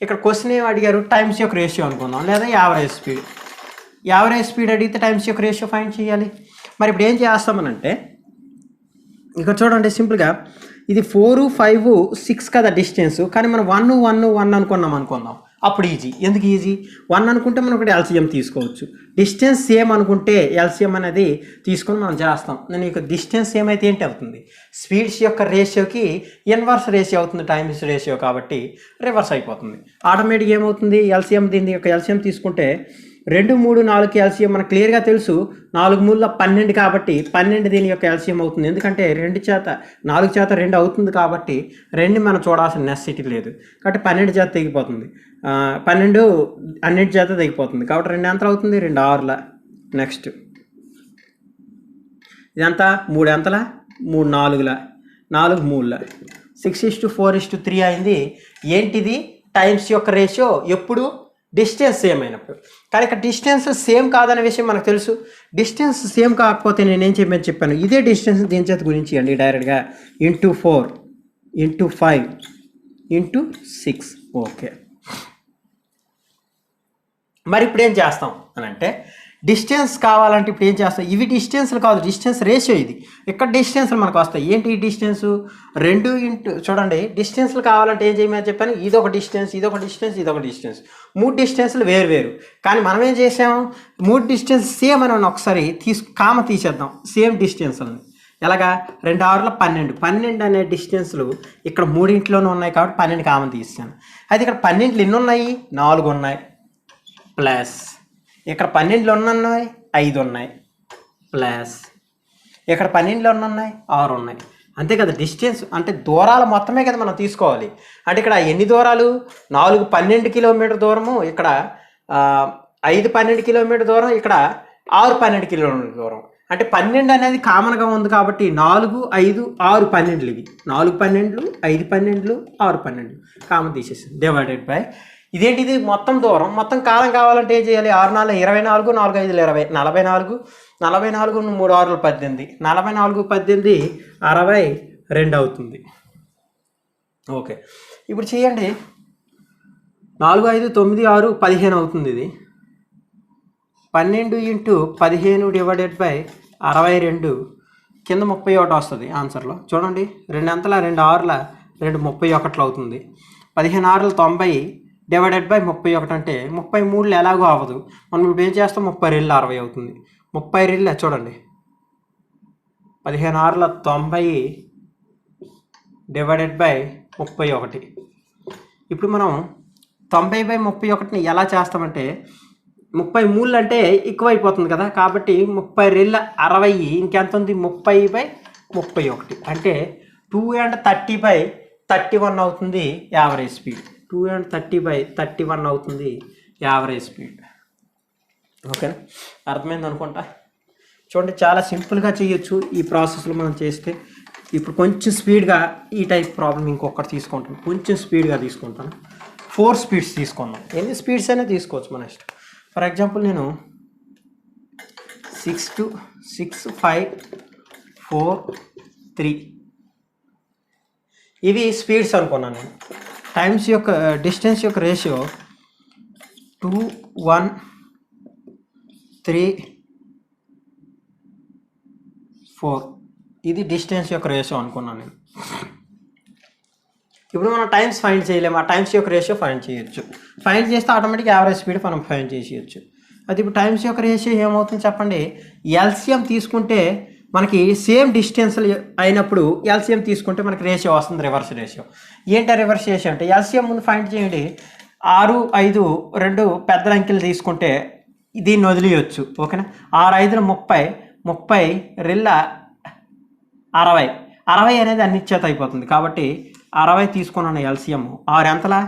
ఇక్కడ క్వశ్చన్ ఏమి అడిగారు? టైమ్స్ యొక్క రేషియో అనుకుందాం, లేదా యావరేజ్ స్పీడ్. యావరేజ్ స్పీడ్ అడిగితే టైమ్స్ యొక్క రేషియో ఫైండ్ చేయాలి. మరి ఇప్పుడు ఏం చేస్తామనంటే, ఇక్కడ చూడండి సింపుల్గా ఇది 4, 5, 6 కదా డిస్టెన్స్. కానీ మనం 1, 1, 1 అనుకుందాం. అప్పుడు ఈజీ. ఎందుకు ఈజీ? 1 అనుకుంటే మనం ఒకటి ఎల్సిఎం తీసుకోవచ్చు. డిస్టెన్స్ సేమ్ అనుకుంటే ఎల్సిఎం అనేది తీసుకొని మనం చేస్తాం. నేను ఇక డిస్టెన్స్ సేమ్ అయితే ఏంటి అవుతుంది? స్పీడ్స్ యొక్క రేషియోకి ఇన్వర్స్ రేషియో అవుతుంది, టైమ్స్ రేషియో, కాబట్టి రివర్స్ అయిపోతుంది. ఆటోమేటిక్గా ఏమవుతుంది? ఎల్సిఎం, దీని యొక్క ఎల్సిఎం తీసుకుంటే 2, 3, 4 ఎల్సిఎం మనకు క్లియర్గా తెలుసు. 4 3 12 కాబట్టి 12 దీని యొక్క ఎల్సిఎం అవుతుంది. ఎందుకంటే 4 చేత 2 అవుతుంది కాబట్టి 2 మనం చూడాల్సిన నెసెసిటీ లేదు. కాబట్టి 12 చేత తెగిపోతుంది. 12 అన్నిటి చేత తెగిపోతుంది. కాబట్టి 2 ఎంతలు అవుతుంది? 2 6ల. నెక్స్ట్ ఇదంతా 3 ఎంతల? 3 4ల. 4 3ల. 6:4:3 అయింది. ఏంటిది? టైమ్స్ యొక్క రేషియో ఎప్పుడు? డిస్టెన్స్ సేమ్ అయినప్పుడు. కానీ ఇక్కడ డిస్టెన్స్ సేమ్ కాదనే విషయం మనకు తెలుసు. డిస్టెన్స్ సేమ్ కాకపోతే నేనేం చెప్పాను, ఇదే డిస్టెన్స్ దీని చేత గురించి అండి డైరెక్ట్గా × 4 × 5 × 6. ఓకే, మరి ఇప్పుడు ఏం చేస్తాం అని అంటే, డిస్టెన్స్ కావాలంటే ఇప్పుడు ఏం చేస్తాం? ఇవి డిస్టెన్స్లు కాదు, డిస్టెన్స్ రేషియో ఇది. ఇక్కడ డిస్టెన్స్లు మనకు వస్తాయి. ఏంటి ఈ డిస్టెన్స్? 2 చూడండి, డిస్టెన్స్లు కావాలంటే ఏం చేయమని చెప్పాను? ఇదొక డిస్టెన్స్, ఇదొక డిస్టెన్స్, ఇదొక డిస్టెన్స్. 3 డిస్టెన్స్లు వేరు. కానీ మనం ఏం చేసాము? 3 డిస్టెన్స్ సేమ్ అని ఒకసారి కామ తీసేద్దాం సేమ్ డిస్టెన్స్ అని. ఎలాగా? 2 6ల 12 అనే డిస్టెన్స్లు ఇక్కడ 3 ఉన్నాయి కాబట్టి 12 కామన్ తీసాను. అయితే ఇక్కడ 12 ఎన్ని ఉన్నాయి? 4 ఉన్నాయి. ప్లస్ ఇక్కడ 12 ఉన్నాయి, 5 ఉన్నాయి. ప్లస్ ఇక్కడ 12 ఉన్నాయి, 6 ఉన్నాయి. అంతే కదా? డిస్టెన్స్ అంటే దూరాల మొత్తమే కదా మనం తీసుకోవాలి. అంటే ఇక్కడ ఎన్ని దూరాలు? 4 12 కిలోమీటర్ దూరము, ఇక్కడ 5 12 కిలోమీటర్ దూరం, ఇక్కడ 6 12 కిలోమీటర్ దూరం. అంటే 12 అనేది కామన్గా ఉంది కాబట్టి 4, 5, 6 12 ఇవి. 4 12, 5 12, 6 12 కామన్ తీసేసి డివైడెడ్ బై ఇదేంటిది? మొత్తం దూరం. మొత్తం కాలం కావాలంటే ఏం చేయాలి? 6 4 24, 4 5 20, 44, 44 3 6 18, 44 18 62 అవుతుంది. ఓకే, ఇప్పుడు చేయండి. 4 5 9 6 15 అవుతుంది. ఇది 12 × 15 డివైడెడ్ బై 62 కింద 31 వస్తుంది ఆన్సర్లో. చూడండి, 2 ఎంతల? 2 6ల 2 31 అవుతుంది. 15 6ల 90 డివైడెడ్ బై 31 అంటే 33 ఎలాగో అవ్వదు. మనం ఇప్పుడు ఏం చేస్తాం? 30 60 అవుతుంది. 30 చూడండి, 15 6ల 90 డివైడెడ్ బై 31. ఇప్పుడు మనం 90/31ని ఎలా చేస్తామంటే, 33 అంటే ఎక్కువైపోతుంది కదా, కాబట్టి 30 60, ఇంకెంత ఉంది? 30/31 అంటే 2 and 30/31 అవుతుంది యావరేజ్ స్పీడ్. 2 and 30/31 అవుతుంది యావరేజ్ స్పీడ్. ఓకేనా? అర్థమైంది అనుకుంటా. చూడండి, చాలా సింపుల్గా చేయొచ్చు ఈ ప్రాసెస్లో మనం చేస్తే. ఇప్పుడు కొంచెం స్పీడ్గా ఈ టైప్ ప్రాబ్లం ఇంకొకటి తీసుకుంటాను. కొంచెం స్పీడ్గా తీసుకుంటాను. 4 స్పీడ్స్ తీసుకుందాం. ఎన్ని స్పీడ్స్ అయినా తీసుకోవచ్చు మన ఇష్టం. ఫర్ ఎగ్జాంపుల్ నేను 6 2 6 5 4 3 ఇవి స్పీడ్స్ అనుకున్నాను నేను. టైమ్స్ యొక్క డిస్టెన్స్ యొక్క రేషియో 2 1 3 4. ఇది డిస్టెన్స్ యొక్క రేషియో అనుకున్నాను నేను. ఇప్పుడు మనం టైమ్స్ ఫైండ్ చేయలేము, ఆ టైమ్స్ యొక్క రేషియో ఫైండ్ చేయొచ్చు. ఫైండ్ చేస్తే ఆటోమేటిక్ యావరేజ్ స్పీడ్ మనం ఫైండ్ చేసేయచ్చు. అది ఇప్పుడు టైమ్స్ యొక్క రేషియో ఏమవుతుంది చెప్పండి. ఎల్సిఎం తీసుకుంటే మనకి సేమ్ డిస్టెన్స్ అయినప్పుడు ఎల్సిఎం తీసుకుంటే మనకి రేషియో వస్తుంది, రివర్స్ రేషియో. ఏంటో రివర్స్ రేషియో అంటే ఎల్సిఎం ముందు ఫైండ్ చేయండి. 6, 5 2 పెద్ద అంకెలు తీసుకుంటే దీన్ని వదిలేయచ్చు. ఓకేనా. 6, 5 30, 30 రెళ్ళ 60, 60 అనేది అన్నిచ్చేత అయిపోతుంది. కాబట్టి 60 తీసుకున్నాను ఎల్సిఎం. 6 ఎంతలా,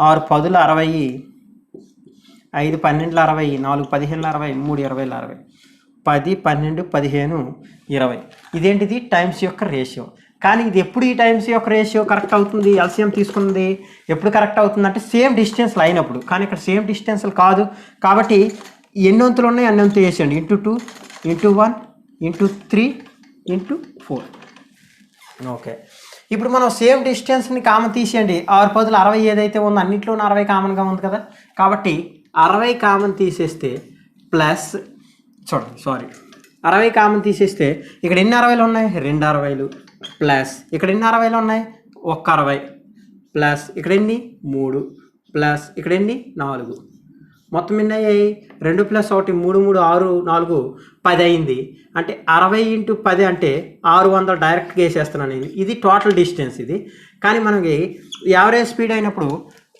6 10 60, 5 12 60, 4 15 60, 3 20 60, 10 12 15 20. ఇదేంటిది టైమ్స్ యొక్క రేషియో. కానీ ఇది ఎప్పుడు ఈ టైమ్స్ యొక్క రేషియో కరెక్ట్ అవుతుంది, ఎల్సిఎం తీసుకున్నది ఎప్పుడు కరెక్ట్ అవుతుంది అంటే సేమ్ డిస్టెన్స్లు అయినప్పుడు. కానీ ఇక్కడ సేమ్ డిస్టెన్స్లు కాదు కాబట్టి ఎన్ని వంతులు ఉన్నాయి అన్ని వంతులు వేసేయండి. Into 2, into 1, into 3, into 4. Okay. ఇప్పుడు మనం సేమ్ డిస్టెన్స్ని కామన్ తీసేయండి. 6 10 60 ఏదైతే ఉందో అన్నింటిలోనూ 60 కామన్గా ఉంది కదా. కాబట్టి 60 కామన్ తీసేస్తే ప్లస్ చూడండి 60 కామన్ తీసేస్తే ఇక్కడ ఎన్ని 60లు ఉన్నాయి, 2 60లు ప్లస్ ఇక్కడ ఎన్ని 60లు ఉన్నాయి, 1 60 ప్లస్ ఇక్కడ ఎన్ని 3 ప్లస్ ఇక్కడ ఎన్ని 4. మొత్తం ఎన్ని అయ్యాయి, 2 + 1 3 3 6 4 10 అయింది. అంటే 60 × 10 అంటే 600 డైరెక్ట్గా వేసేస్తున్నాను నేను. ఇది టోటల్ డిస్టెన్స్ ఇది. కానీ మనకి యావరేజ్ స్పీడ్ అయినప్పుడు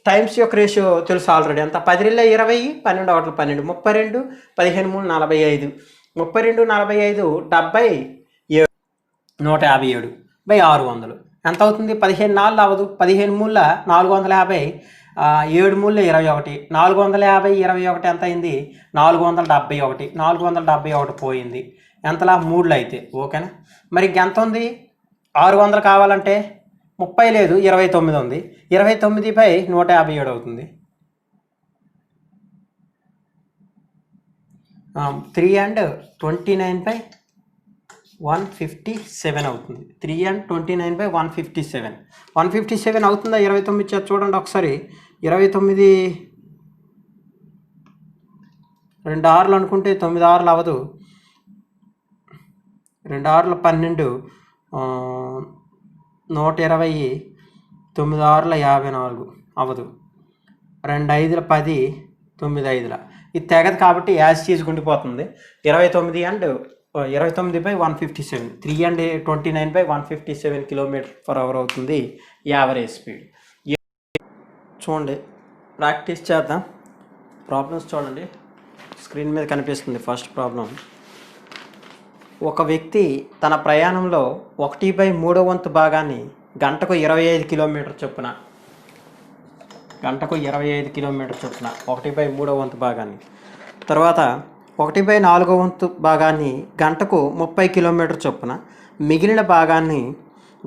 టైమ్స్ యొక్క రేషియో తెలుసు ఆల్రెడీ. ఎంత 10 రెళ్ళ 20, 12 ఒకటి 12, 32 15 3 45, 32 45 70 157 /600 ఎంత అవుతుంది, 15 4 అవ్వదు, 15 3 450, 7 3 21, 450 21 ఎంత అయింది, 471, 471 పోయింది. ఎంతలా 3 అయితే. ఓకేనా. మరి ఇంకెంత ఉంది, 600 కావాలంటే 30 లేదు 29 ఉంది, 29 / 157 అవుతుంది. 3 and 29 / 157 అవుతుంది. 3 and 29 / 157, 157 అవుతుందా 29 చేత చూడండి ఒకసారి. 29 2 6 అనుకుంటే 9 6 అవ్వదు, 2 6 12, 120, 9 6 54 అవ్వదు, 2 5 10, 9 5 ఇది తెగదు కాబట్టి యాజ్ తీసుకుండిపోతుంది. 29 and 29 / 157, 3 and 29 / 157 km/h అవుతుంది యావరేజ్ స్పీడ్. చూడండి ప్రాక్టీస్ చేద్దాం. ప్రాబ్లమ్స్ చూడండి స్క్రీన్ మీద కనిపిస్తుంది. ఫస్ట్ ప్రాబ్లం, ఒక వ్యక్తి తన ప్రయాణంలో 1/3 వంతు భాగాన్ని గంటకు 25 కిలోమీటర్ చొప్పున, గంటకు 25 కిలోమీటర్ చొప్పున 1/3 వంతు భాగాన్ని, తర్వాత 1/4 వంతు భాగాన్ని గంటకు 30 కిలోమీటర్ చొప్పున, మిగిలిన భాగాన్ని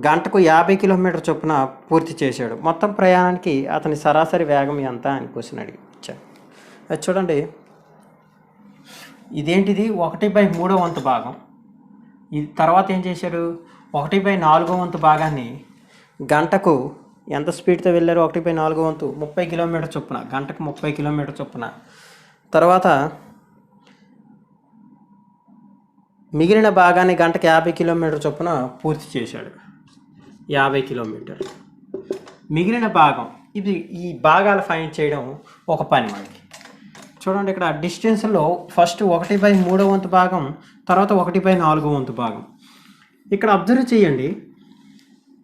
గంటకు 50 కిలోమీటర్ చొప్పున పూర్తి చేశాడు. మొత్తం ప్రయాణానికి అతని సరాసరి వేగం ఎంత అని క్వశ్చన్ అడిగించాడు. అది చూడండి, ఇదేంటిది 1/3 వంతు భాగం. ఇది తర్వాత ఏం చేశాడు, 1/4 వంతు భాగాన్ని గంటకు ఎంత స్పీడ్తో వెళ్ళారు, 1/4 వంతు 30 కిలోమీటర్ చొప్పున, గంటకు 30 కిలోమీటర్ చొప్పున. తర్వాత మిగిలిన భాగాన్ని గంటకు 50 కిలోమీటర్ చొప్పున పూర్తి చేశాడు. 50 కిలోమీటర్లు మిగిలిన భాగం. ఇది ఈ భాగాలు ఫైండ్ చేయడం ఒక పని మనకి. చూడండి ఇక్కడ డిస్టెన్స్లో ఫస్ట్ 1/3 వంతు భాగం, తర్వాత 1/4 వంతు భాగం. ఇక్కడ అబ్జర్వ్ చేయండి,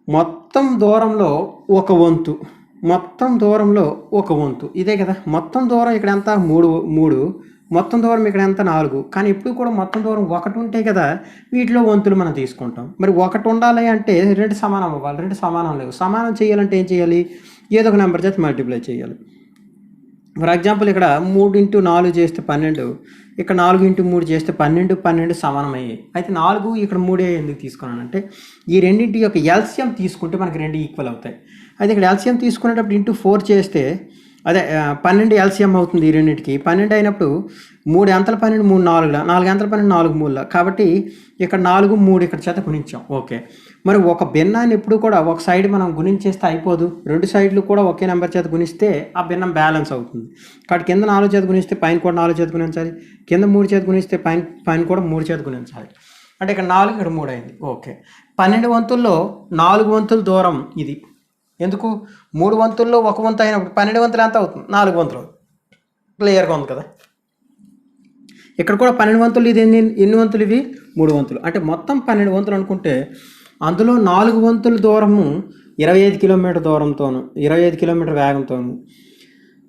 మొత్తం దూరంలో ఒక వంతు, మొత్తం దూరంలో ఒక వంతు ఇదే కదా. మొత్తం దూరం ఇక్కడ ఎంత 3, మొత్తం దూరం ఇక్కడ ఎంత 4. కానీ ఇప్పుడు కూడా మొత్తం దూరం 1 ఉంటే కదా వీటిలో వంతులు మనం తీసుకుంటాం. మరి 1 ఉండాలి అంటే 2 సమానం అవ్వాలి, 2 సమానం లేవు. సమానం చేయాలంటే ఏం చేయాలి, ఏదో ఒక నెంబర్ చేత మల్టిప్లై చేయాలి. ఫర్ ఎగ్జాంపుల్ ఇక్కడ 3 × 4 చేస్తే 12, ఇక్కడ 4 × 3 చేస్తే 12, 12 సమానం అయ్యాయి. అయితే 4 ఇక్కడ 3 ఎందుకు తీసుకున్నానంటే ఈ రెండింటి యొక్క ఎల్సిఎం తీసుకుంటే మనకి 2 ఈక్వల్ అవుతాయి. అయితే ఇక్కడ ఎల్సిఎం తీసుకునేటప్పుడు ఇంటూ 4 చేస్తే అదే 12 ఎల్సిఎం అవుతుంది ఈ రెండింటికి. 12 అయినప్పుడు 3 ఎంతల 12 3 4, 4 ఎంతల 12 4 3. కాబట్టి ఇక్కడ 4 3 ఇక్కడ చేత గుణించాం. ఓకే. మరి ఒక భిన్నాన్ని ఎప్పుడు కూడా ఒక సైడ్ మనం గుణించేస్తే అయిపోదు, 2 సైడ్లు కూడా ఒకే నెంబర్ చేత గుణిస్తే ఆ భిన్నం బ్యాలెన్స్ అవుతుంది. కాబట్టి కింద 4 చేత గుణిస్తే పైన కూడా 4 చేత గుణించాలి, కింద 3 చేత గుణిస్తే పైన కూడా 3 చేత గుణించాలి. అంటే ఇక్కడ 4 ఇక్కడ 3 అయింది. ఓకే. 12 వంతుల్లో 4 వంతుల దూరం ఇది, ఎందుకు 3 వంతుల్లో 1 వంతు అయినప్పుడు 12 వంతులు ఎంత అవుతుంది? 4 వంతులు. క్లియర్గా ఉంది కదా. ఇక్కడ కూడా 12 వంతులు, ఇది ఎన్ని వంతులు? ఇవి 3 వంతులు. అంటే మొత్తం 12 వంతులు అనుకుంటే అందులో 4 వంతుల దూరము 25 కిలోమీటర్ దూరంతోను, 25 కిలోమీటర్ వేగంతోను,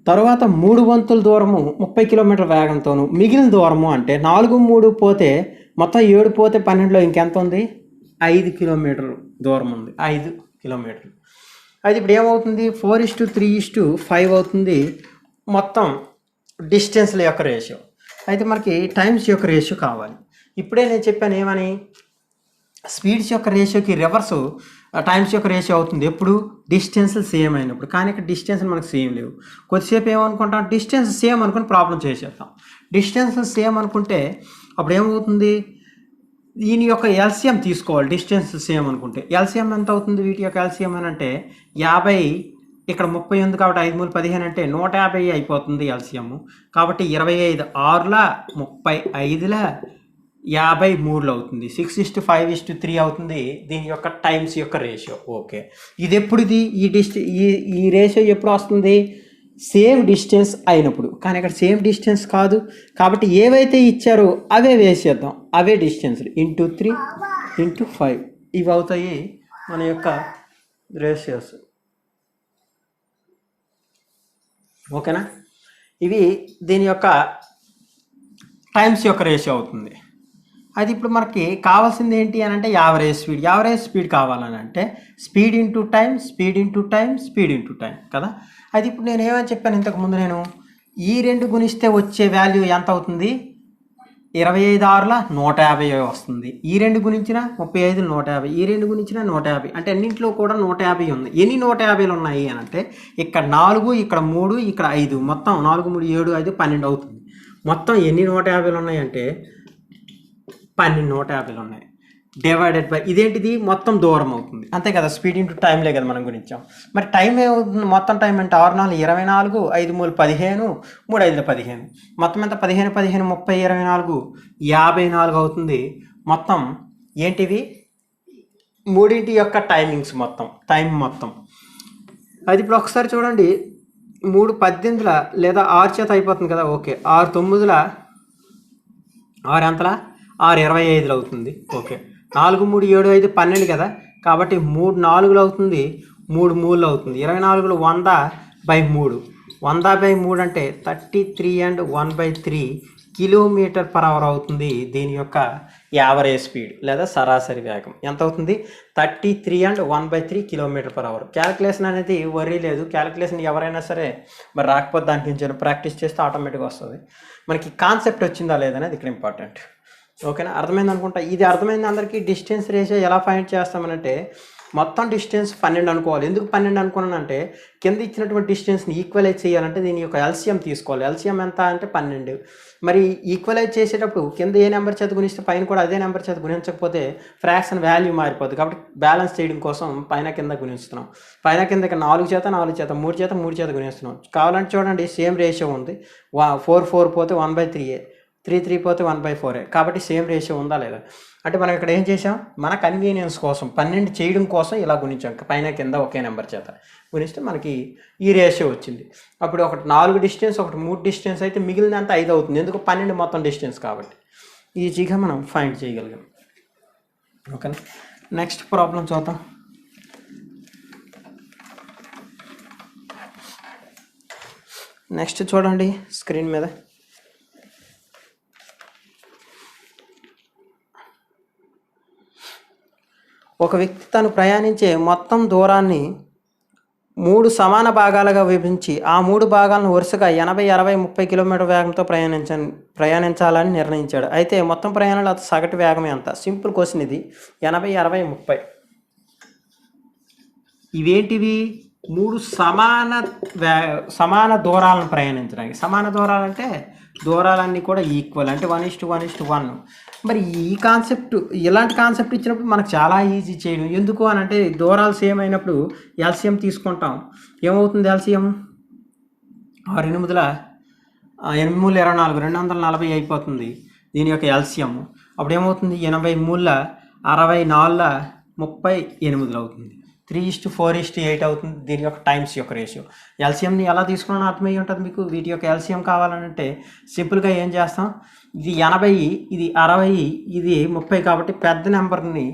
తర్వాత 3 వంతుల దూరము 30 కిలోమీటర్ వేగంతోను, మిగిలిన దూరము అంటే 4, 3 పోతే మొత్తం 7 పోతే 12లో ఇంకెంత ఉంది? 5 కిలోమీటర్లు దూరం ఉంది. 5 కిలోమీటర్లు. అయితే ఇప్పుడు ఏమవుతుంది? 4:3:5 అవుతుంది మొత్తం డిస్టెన్స్ల యొక్క రేషియో. అయితే మనకి టైమ్స్ యొక్క రేషియో కావాలి. ఇప్పుడే నేను చెప్పాను ఏమని, స్పీడ్స్ యొక్క రేషియోకి రివర్సు టైమ్స్ యొక్క రేషియో అవుతుంది ఎప్పుడు? డిస్టెన్స్లు సేమ్ అయినప్పుడు. కానీ ఇక్కడ డిస్టెన్స్లు మనకు సేమ్ లేవు. కొద్దిసేపు ఏమనుకుంటాం, డిస్టెన్స్ సేమ్ అనుకుని ప్రాబ్లం చేసేద్దాం. డిస్టెన్స్ సేమ్ అనుకుంటే అప్పుడు ఏమవుతుంది? దీని యొక్క ఎల్సిఎం తీసుకోవాలి. డిస్టెన్స్ సేమ్ అనుకుంటే ఎల్సిఎం ఎంత అవుతుంది? వీటి యొక్క ఎల్సిఎం అని అంటే 50, ఇక్కడ 30 ఉంది కాబట్టి 5 3 15 అంటే 150 అయిపోతుంది ఎల్సిఎం. కాబట్టి 25 6ల 35ల 53లో అవుతుంది. 6:5:3 అవుతుంది దీని యొక్క టైమ్స్ యొక్క రేషియో. ఓకే, ఇది ఎప్పుడు? ఈ రేషియో ఎప్పుడు వస్తుంది? సేమ్ డిస్టెన్స్ అయినప్పుడు. కానీ ఇక్కడ సేమ్ డిస్టెన్స్ కాదు కాబట్టి ఏవైతే ఇచ్చారో అవే వేసేద్దాం. అవే డిస్టెన్స్లు × 3 × 5 ఇవి అవుతాయి మన యొక్క రేషియోస్. ఓకేనా? ఇవి దీని యొక్క టైమ్స్ యొక్క రేషియో అవుతుంది. అది ఇప్పుడు మనకి కావాల్సింది ఏంటి అని అంటే యావరేజ్ స్పీడ్ కావాలని అంటే speed into time, speed into time, speed into time కదా. అది ఇప్పుడు నేను ఏమని చెప్పాను ఇంతకుముందు, నేను ఈ రెండు గుణిస్తే వచ్చే వాల్యూ ఎంత అవుతుంది? 25 6ల 150 వస్తుంది. ఈ రెండు గుణించిన 35 150, ఈ రెండు గుణించిన 150. అంటే అన్నింటిలో కూడా 150 ఉంది. ఎన్ని 150లు ఉన్నాయి అని అంటే ఇక్కడ 4, ఇక్కడ 3, ఇక్కడ 5, మొత్తం 4 3 7 5 12 అవుతుంది. మొత్తం ఎన్ని 150లు ఉన్నాయంటే 12 150లు ఉన్నాయి. డివైడెడ్ బై ఇదేంటిది? మొత్తం దూరం అవుతుంది. అంతే కదా, స్పీడ్ ఇంటూ టైంలే కదా మనం గురించాం. మరి టైం ఏమవుతుంది? మొత్తం టైం అంటే 6 4 24, 5 3 15, 3 5 15, మొత్తం ఎంత? 15 15 30 24 54 అవుతుంది. మొత్తం ఏంటివి? మూడింటి యొక్క టైమింగ్స్ మొత్తం, టైం మొత్తం. అది ఇప్పుడు ఒకసారి చూడండి, 3 18ల లేదా 6 చేత అయిపోతుంది కదా. ఓకే, 6 9ల 6 ఎంతలా? 6 25లు అవుతుంది. ఓకే, 4 3 7 5 12 కదా. కాబట్టి 3 4లు అవుతుంది, 3 3లు అవుతుంది. 24లు 100/3, 100/3 అంటే 33 and 1/3 km/h అవుతుంది దీని యొక్క యావరేజ్ స్పీడ్ లేదా సరాసరి వేగం. ఎంత అవుతుంది? 33 and 1/3 km/h. క్యాలిక్యులేషన్ అనేది వరీ లేదు. క్యాలిక్యులేషన్ ఎవరైనా సరే మరి రాకపోతే దానికి కొంచెం ప్రాక్టీస్ చేస్తే ఆటోమేటిక్గా వస్తుంది. మనకి కాన్సెప్ట్ వచ్చిందా లేదనేది ఇక్కడ ఇంపార్టెంట్. ఓకేనా? అర్థమైంది అనుకుంటా. ఇది అర్థమైంది అందరికీ. డిస్టెన్స్ రేషియో ఎలా ఫైండ్ చేస్తామనంటే మొత్తం డిస్టెన్స్ 12 అనుకోవాలి. ఎందుకు 12 అనుకున్నానంటే కింద ఇచ్చినటువంటి డిస్టెన్స్ని ఈక్వలైజ్ చేయాలంటే దీని యొక్క ఎల్సిఎం తీసుకోవాలి. ఎల్సిఎం ఎంత అంటే 12. మరి ఈక్వలైజ్ చేసేటప్పుడు కింద ఏ నెంబర్ చేత గుణిస్తే పైన కూడా అదే నెంబర్ చేత గుణించకపోతే ఫ్రాక్షన్ వాల్యూ మారిపోతుంది. కాబట్టి బ్యాలెన్స్ చేయడం కోసం పైన కింద గుణిస్తున్నాం. పైన కిందకి 4 చేత 4 చేత 3 చేత 3 చేత గుణిస్తున్నాం. కావాలంటే చూడండి, సేమ్ రేషియో ఉంది. 4 4 పోతే 1/3, 3 3 పోతే 1/4. కాబట్టి సేమ్ రేషియో ఉందా లేదా అంటే మనం ఇక్కడ ఏం చేసాం, మన కన్వీనియన్స్ కోసం 12 చేయడం కోసం ఇలా గుణించాం. పైన కింద ఒకే నెంబర్ చేత గుణిస్తే మనకి ఈ రేషియో వచ్చింది. అప్పుడు ఒకటి 4 డిస్టెన్స్, ఒకటి 3 డిస్టెన్స్ అయితే మిగిలినంత 5 అవుతుంది. ఎందుకు? 12 మొత్తం డిస్టెన్స్ కాబట్టి ఈజీగా మనం ఫైండ్ చేయగలిగాం. ఓకేనా? నెక్స్ట్ ప్రాబ్లం చూద్దాం. నెక్స్ట్ చూడండి స్క్రీన్ మీద. ఒక వ్యక్తి తను ప్రయాణించే మొత్తం దూరాన్ని 3 సమాన భాగాలుగా విభజించి ఆ 3 భాగాలను వరుసగా 80 60 30 కిలోమీటర్ వేగంతో ప్రయాణించాలని నిర్ణయించాడు. అయితే మొత్తం ప్రయాణంలో సగటు వేగం ఎంత? సింపుల్ క్వశ్చన్ ఇది. 80 60 30 ఇవేంటివి? 3 సమాన దూరాలను ప్రయాణించడానికి. సమాన దూరాలంటే దూరాలన్నీ కూడా ఈక్వల్, అంటే 1:1:1. మరి ఈ కాన్సెప్ట్, ఇలాంటి కాన్సెప్ట్ ఇచ్చినప్పుడు మనకు చాలా ఈజీ చేయడం. ఎందుకు అని అంటే దూరాలు సేమ్ అయినప్పుడు ఎల్సిఎం తీసుకుంటాం. ఏమవుతుంది ఎల్సిఎం? 6 8 8 3 24 240 అయిపోతుంది దీని యొక్క ఎల్సిఎం. అప్పుడు ఏమవుతుంది? 83 64 38 అవుతుంది. 3:4:8 అవుతుంది దీని యొక్క టైమ్స్ యొక్క రేషియో. ఎల్సిఎంని ఎలా తీసుకున్నా అర్థమయ్యి ఉంటుంది మీకు. వీటి యొక్క ఎల్సిఎం కావాలంటే సింపుల్గా ఏం చేస్తాం, ఇది 80, ఇది 60, ఇది 30 కాబట్టి పెద్ద నెంబర్ని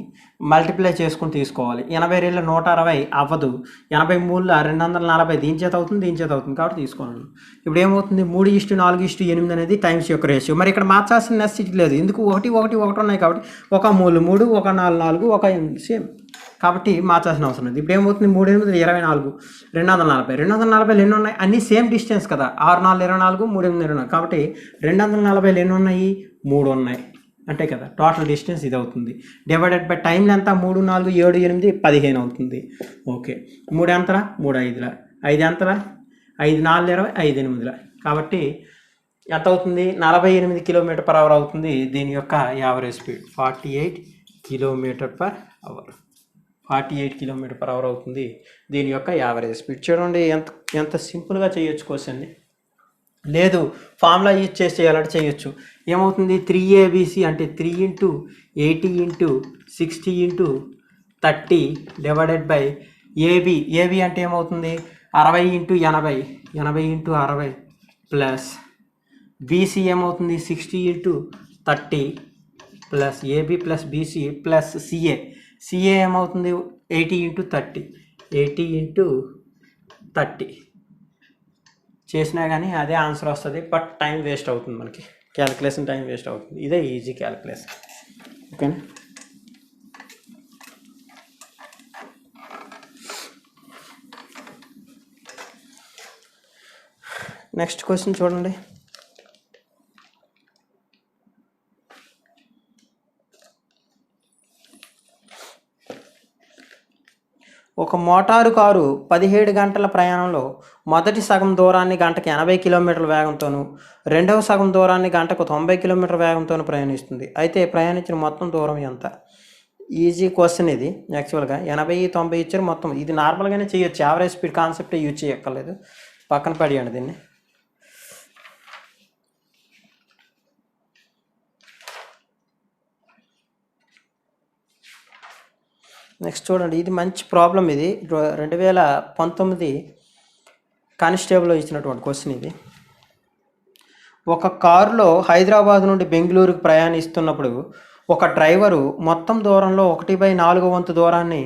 మల్టిప్లై చేసుకుని తీసుకోవాలి. 80 160 అవ్వదు, 83 240 దీని చేత అవుతుంది కాబట్టి తీసుకోవాలి. ఇప్పుడు ఏమవుతుంది 3:4:8 అనేది టైమ్స్ యొక్క రేషియో. మరి ఇక్కడ మార్చాల్సిన నెసెసిటీ లేదు, ఎందుకు 1 1 1 ఉన్నాయి కాబట్టి ఒక మూలు 3, ఒక 4 4, ఒక 8 సేమ్ కాబట్టి మార్చాల్సిన అవసరం లేదు. ఇప్పుడు ఏమవుతుంది 3 8 24 240 ఎన్ని ఉన్నాయి, అన్నీ సేమ్ డిస్టెన్స్ కదా, 6 4 24 3 8 24 కాబట్టి 240 ఎన్ని ఉన్నాయి 3 ఉన్నాయి అంటే కదా, టోటల్ డిస్టెన్స్ ఇది అవుతుంది. డివైడెడ్ బై టైం ఎంత 3 4 7 8 15 అవుతుంది. ఓకే 3 ఎంతలా 3 5ల 5 ఎంతలా 5 4 20 5 8ల కాబట్టి ఎంత అవుతుంది 48 km/h అవుతుంది. దీని యొక్క యావరేజ్ స్పీడ్ 48 km/h 48 km/h అవుతుంది దీని యొక్క యావరేజ్ స్పీడ్. చూడండి ఎంత సింపుల్గా చేయొచ్చు క్వశ్చన్ని. లేదు ఫార్ములా యూజ్ చేసి చేయాలంటే చేయొచ్చు. ఏమవుతుంది 3ABC అంటే 3 × 80 × 60 × 30 డివైడెడ్ బై ఏబి అంటే ఏమవుతుంది 60 × 80 80 × 60 ప్లస్ బీసీ ఏమవుతుంది 60 × 30 plus AB plus BC plus CA ఏమవుతుంది 80 × 30 80 × 30 చేసినా కానీ అదే ఆన్సర్ వస్తుంది. బట్ టైం వేస్ట్ అవుతుంది, మనకి క్యాలిక్యులేషన్ టైం వేస్ట్ అవుతుంది. ఇదే ఈజీ క్యాలిక్యులేషన్. ఓకేనా. నెక్స్ట్ క్వశ్చన్ చూడండి. ఒక మోటారు కారు 17 గంటల ప్రయాణంలో మొదటి సగం దూరాన్ని గంటకు 80 కిలోమీటర్ల వేగంతోనూ రెండవ సగం దూరాన్ని గంటకు 90 కిలోమీటర్ల వేగంతోనూ ప్రయాణిస్తుంది. అయితే ప్రయాణించిన మొత్తం దూరం ఎంత? ఈజీ క్వశ్చన్ ఇది. యాక్చువల్గా 80 90 ఇచ్చారు మొత్తం. ఇది నార్మల్గానే చేయొచ్చు, యావరేజ్ స్పీడ్ కాన్సెప్ట్ యూజ్ చేయక్కర్లేదు. పక్కన పడేయండి దీన్ని. నెక్స్ట్ చూడండి, ఇది మంచి ప్రాబ్లం. ఇది 2019 కానిస్టేబుల్లో ఇచ్చినటువంటి క్వశ్చన్ ఇది. ఒక కారులో హైదరాబాద్ నుండి బెంగళూరుకు ప్రయాణిస్తున్నప్పుడు ఒక డ్రైవరు మొత్తం దూరంలో 1/4 వంతు దూరాన్ని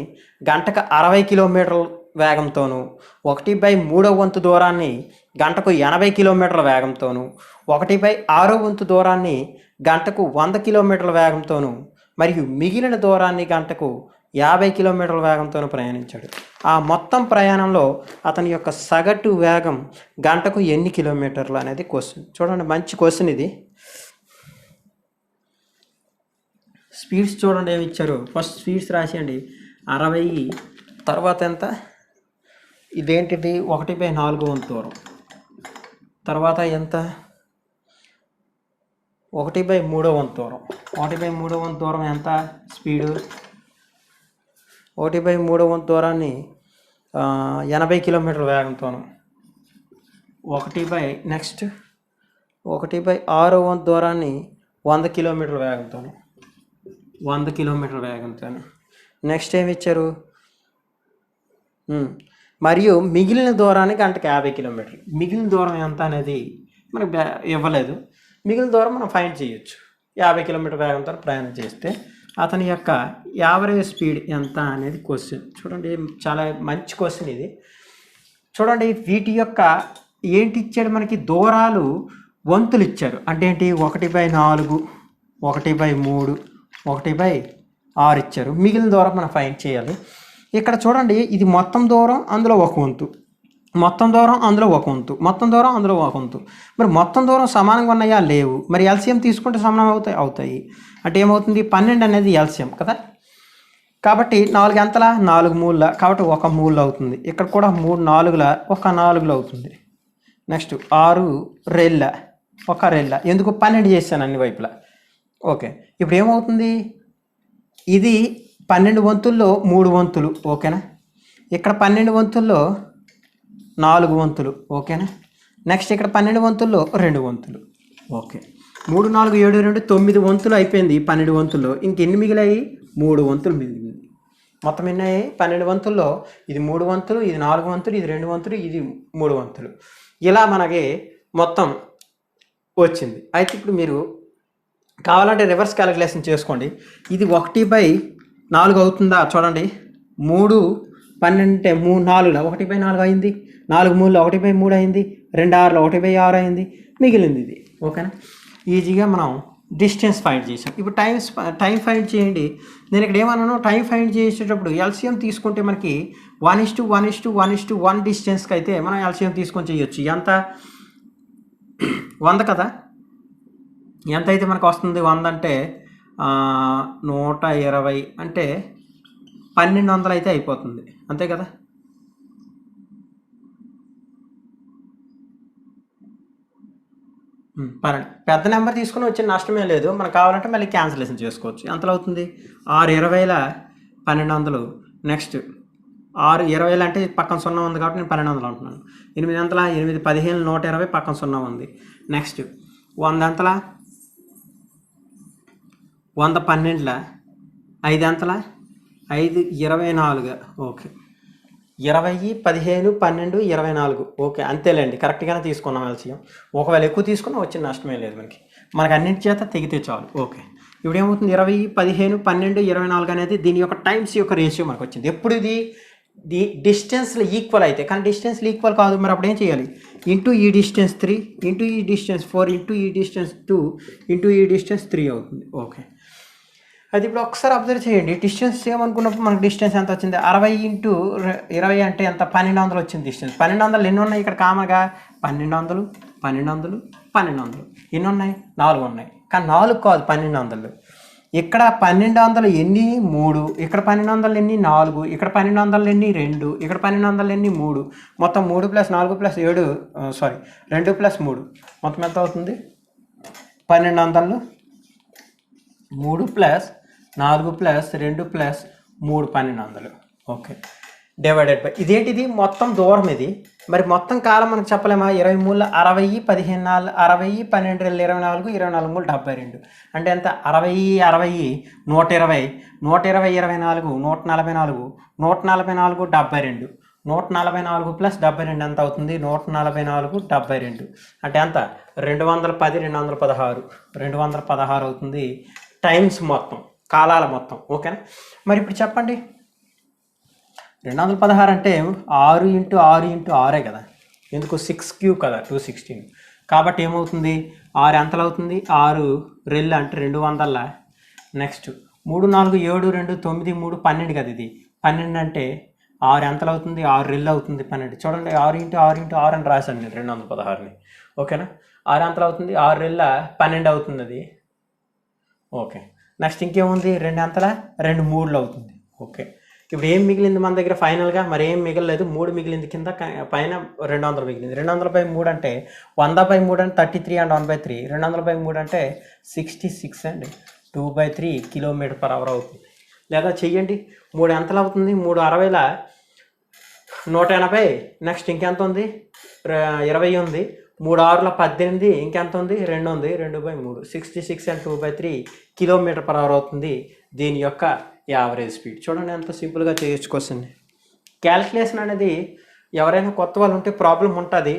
గంటకు 60 కిలోమీటర్ల వేగంతోనూ 1/3 వంతు దూరాన్ని గంటకు 80 కిలోమీటర్ల వేగంతోనూ 1/6 వంతు దూరాన్ని గంటకు 100 కిలోమీటర్ల వేగంతోనూ మరియు మిగిలిన దూరాన్ని గంటకు 50 కిలోమీటర్ల వేగంతో ప్రయాణించాడు. ఆ మొత్తం ప్రయాణంలో అతని యొక్క సగటు వేగం గంటకు ఎన్ని కిలోమీటర్లు అనేది క్వశ్చన్. చూడండి మంచి క్వశ్చన్ ఇది. స్పీడ్స్ చూడండి ఏమి ఇచ్చారు. ఫస్ట్ స్పీడ్స్ రాసేయండి 60, తర్వాత ఎంత ఇదేంటిది 1/4 వంతు దూరం, తర్వాత ఎంత 1/3 వంతు దూరం. 1/3 వంతు దూరం ఎంత స్పీడు 1/3 వంతు దూరాన్ని 80 కిలోమీటర్ల వేగంతోను 1/6 వంతు దూరాన్ని 100 కిలోమీటర్ల వేగంతోను 100 కిలోమీటర్ల వేగంతోను. నెక్స్ట్ ఏమి ఇచ్చారు మరియు మిగిలిన దూరాన్ని గంటకు 50 కిలోమీటర్లు. మిగిలిన దూరం ఎంత అనేది మనకు ఇవ్వలేదు. మిగిలిన దూరం మనం ఫైండ్ చేయొచ్చు. 50 కిలోమీటర్ వేగంతో ప్రయాణం చేస్తే అతని యొక్క యావరేజ్ స్పీడ్ ఎంత అనేది క్వశ్చన్. చూడండి చాలా మంచి క్వశ్చన్ ఇది. చూడండి వీటి యొక్క ఏంటి ఇచ్చాడు మనకి, దూరాలు వంతులు ఇచ్చారు. అంటే ఏంటి 1/4 1/3 1/6 ఇచ్చారు. మిగిలిన దూరం మనం ఫైండ్ చేయాలి. ఇక్కడ చూడండి ఇది మొత్తం దూరం, అందులో ఒక వంతు, మొత్తం దూరం అందులో ఒక వంతు, మొత్తం దూరం అందులో ఒక వంతు. మరి మొత్తం దూరం సమానంగా ఉన్నాయా లేవు. మరి ఎల్సిఎం తీసుకుంటే సమానం అవుతాయి. అంటే ఏమవుతుంది 12 అనేది ఎల్సిఎం కదా. కాబట్టి 4 ఎంతలా 4 మూల కాబట్టి 1 మూల అవుతుంది. ఇక్కడ కూడా 3 4ల 1 4 అవుతుంది. నెక్స్ట్ 6 రెళ్ళ 1 రెళ్ళ, ఎందుకు 12 చేశాను అన్ని వైపులా. ఓకే ఇప్పుడు ఏమవుతుంది ఇది 12 వంతుల్లో 3 వంతులు ఓకేనా. ఇక్కడ 12 వంతుల్లో 4 వంతులు ఓకేనా. నెక్స్ట్ ఇక్కడ 12 వంతుల్లో 2 వంతులు ఓకే. 3 4 7 2 9 వంతులు అయిపోయింది. 12 వంతుల్లో ఇంకెన్ని మిగిలాయి 3 వంతులు మిగిలింది. మొత్తం ఎన్ని అయ్యాయి? 12 వంతుల్లో ఇది 3 వంతులు, ఇది 4 వంతులు, ఇది 2 వంతులు, ఇది 3 వంతులు, ఇలా మనకి మొత్తం వచ్చింది. అయితే ఇప్పుడు మీరు కావాలంటే రివర్స్ క్యాలిక్యులేషన్ చేసుకోండి. ఇది 1/4 అవుతుందా చూడండి. 3 12 అంటే 3 4 1/4 అయింది, 4 3 1/3 అయింది, 2 6 1/6 అయింది, మిగిలింది ఇది. ఓకేనా? ఈజీగా మనం డిస్టెన్స్ ఫైండ్ చేసాం. ఇప్పుడు టైం ఫైండ్ చేయండి. నేను ఇక్కడ ఏమన్నాను, టైం ఫైండ్ చేసేటప్పుడు ఎల్సిఎం తీసుకుంటే మనకి 1:1:1:1 డిస్టెన్స్కి అయితే మనం ఎల్సిఎం తీసుకొని చేయొచ్చు. ఎంత? 100 కదా. ఎంత అయితే మనకు వస్తుంది? 100 అంటే 120 అంటే 1200 అయితే అయిపోతుంది, అంతే కదా. పెద్ద నెంబర్ తీసుకుని వచ్చిన నష్టమే లేదు. మనకు కావాలంటే మళ్ళీ క్యాన్సిలేషన్ చేసుకోవచ్చు. ఎంతలో అవుతుంది? 6:20 1200. నెక్స్ట్ 6:20 అంటే పక్కన 0 ఉంది కాబట్టి నేను 1200 అంటున్నాను. 8 ఎంతలా? 8 15 120 పక్కన 0 ఉంది. నెక్స్ట్ 100 ఎంతలా? 100 12 5 ఎంతలా? 5 24. ఓకే, 20 15 12 24. ఓకే, అంతేలేండి, కరెక్ట్గానే తీసుకున్నాం ఎల్సిఎం. ఒకవేళ ఎక్కువ తీసుకున్నా వచ్చిన నష్టమే లేదు మనకి అన్నింటి చేత తెగితే చాలు. ఓకే, ఇప్పుడు ఏమవుతుంది? 20 15 12 24 అనేది దీని యొక్క టైమ్స్ యొక్క రేషియో మనకు వచ్చింది. ఎప్పుడు ఇది డిస్టెన్స్లో ఈక్వల్ అయితే, కానీ డిస్టెన్స్లో ఈక్వల్ కాదు. మరి అప్పుడు ఏం చేయాలి? ఇంటూ ఈ డిస్టెన్స్ 3, ఇంటూ ఈ డిస్టెన్స్ 4, ఇంటూ ఈ డిస్టెన్స్ 2, ఇంటూ ఈ డిస్టెన్స్ 3 అవుతుంది. ఓకే, అది ఇప్పుడు ఒకసారి అబ్జర్వ్ చేయండి. డిస్టెన్స్ ఏమనుకున్నప్పుడు మనకు డిస్టెన్స్ ఎంత వచ్చింది? 60 ఇంటూ 20 అంటే ఎంత? 1200 వచ్చింది డిస్టెన్స్. 1200 ఎన్ని ఉన్నాయి ఇక్కడ కామగా? 1200 1200 1200. ఎన్ని ఉన్నాయి? 4 ఉన్నాయి. కానీ 4 కాదు, 1200. ఇక్కడ 1200 ఎన్ని? 3. ఇక్కడ 1200 ఎన్ని? 4. ఇక్కడ 1200 ఎన్ని? 2. ఇక్కడ 1200 ఎన్ని? 3. మొత్తం 3 + 4 + 7 2 + 3 మొత్తం ఎంత అవుతుంది? 1200 3 + 4 + 2 + 3 1200. ఓకే, డివైడెడ్ బై ఇదేంటిది? మొత్తం దూరం ఇది. మరి మొత్తం కాలం మనకు చెప్పలేమా? 23 60 15 60 12 24 24 72 అంటే ఎంత? 60 60 120 120 24 144 144 72 144 + 72 ఎంత అవుతుంది? 144 72 అంటే ఎంత? 210 216 216 అవుతుంది టైమ్స్ మొత్తం కాలాల మొత్తం. ఓకేనా? మరి ఇప్పుడు చెప్పండి, 216 అంటే 6 × 6 × 6 కదా. ఎందుకు? 6³ కదా, 216. కాబట్టి ఏమవుతుంది? 6 ఎంతలు అవుతుంది? 6 రెళ్ళు అంటే 200. నెక్స్ట్ 3 4 7 2 9 3 12 కదా. ఇది 12 అంటే 6 ఎంతలు అవుతుంది? 6 రెళ్ళు అవుతుంది 12. చూడండి, 6 × 6 × 6 అని రాశాను నేను 216ని. ఓకేనా? 6 ఎంతలు అవుతుంది? 6 రెళ్ళ 12 అవుతుంది అది. ఓకే, నెక్స్ట్ ఇంకేముంది? 2 ఎంతలా? 2 3లు అవుతుంది. ఓకే, ఇప్పుడు ఏం మిగిలింది మన దగ్గర ఫైనల్గా? మరి ఏం మిగలలేదు, 3 మిగిలింది, కింద పైన 200 మిగిలింది. 200/3 అంటే 100/3 అంటే 33 and 1/3. 200/3 అంటే 66 and 2/3 km/h అవుతుంది. లేదా చెయ్యండి, 3 ఎంతలు అవుతుంది? 3 60ల 180. నెక్స్ట్ ఇంకెంత ఉంది? 20 ఉంది. 3 6ల 18. ఇంకెంత ఉంది? 2 ఉంది. 2/3 66 and 2/3 km/h అవుతుంది దీని యొక్క యావరేజ్ స్పీడ్. చూడండి ఎంత సింపుల్గా చేయొచ్చు క్వశ్చన్. క్యాలిక్యులేషన్ అనేది ఎవరైనా కొత్త వాళ్ళు ఉంటే ప్రాబ్లం ఉంటుంది,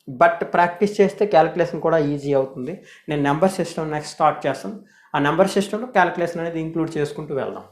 బట్ ప్రాక్టీస్ చేస్తే క్యాలిక్యులేషన్ కూడా ఈజీ అవుతుంది. నేను నెంబర్ సిస్టమ్ నెక్స్ట్ స్టార్ట్ చేస్తాను. ఆ నెంబర్ సిస్టంలో క్యాలిక్యులేషన్ అనేది ఇంక్లూడ్ చేసుకుంటూ వెళ్దాం.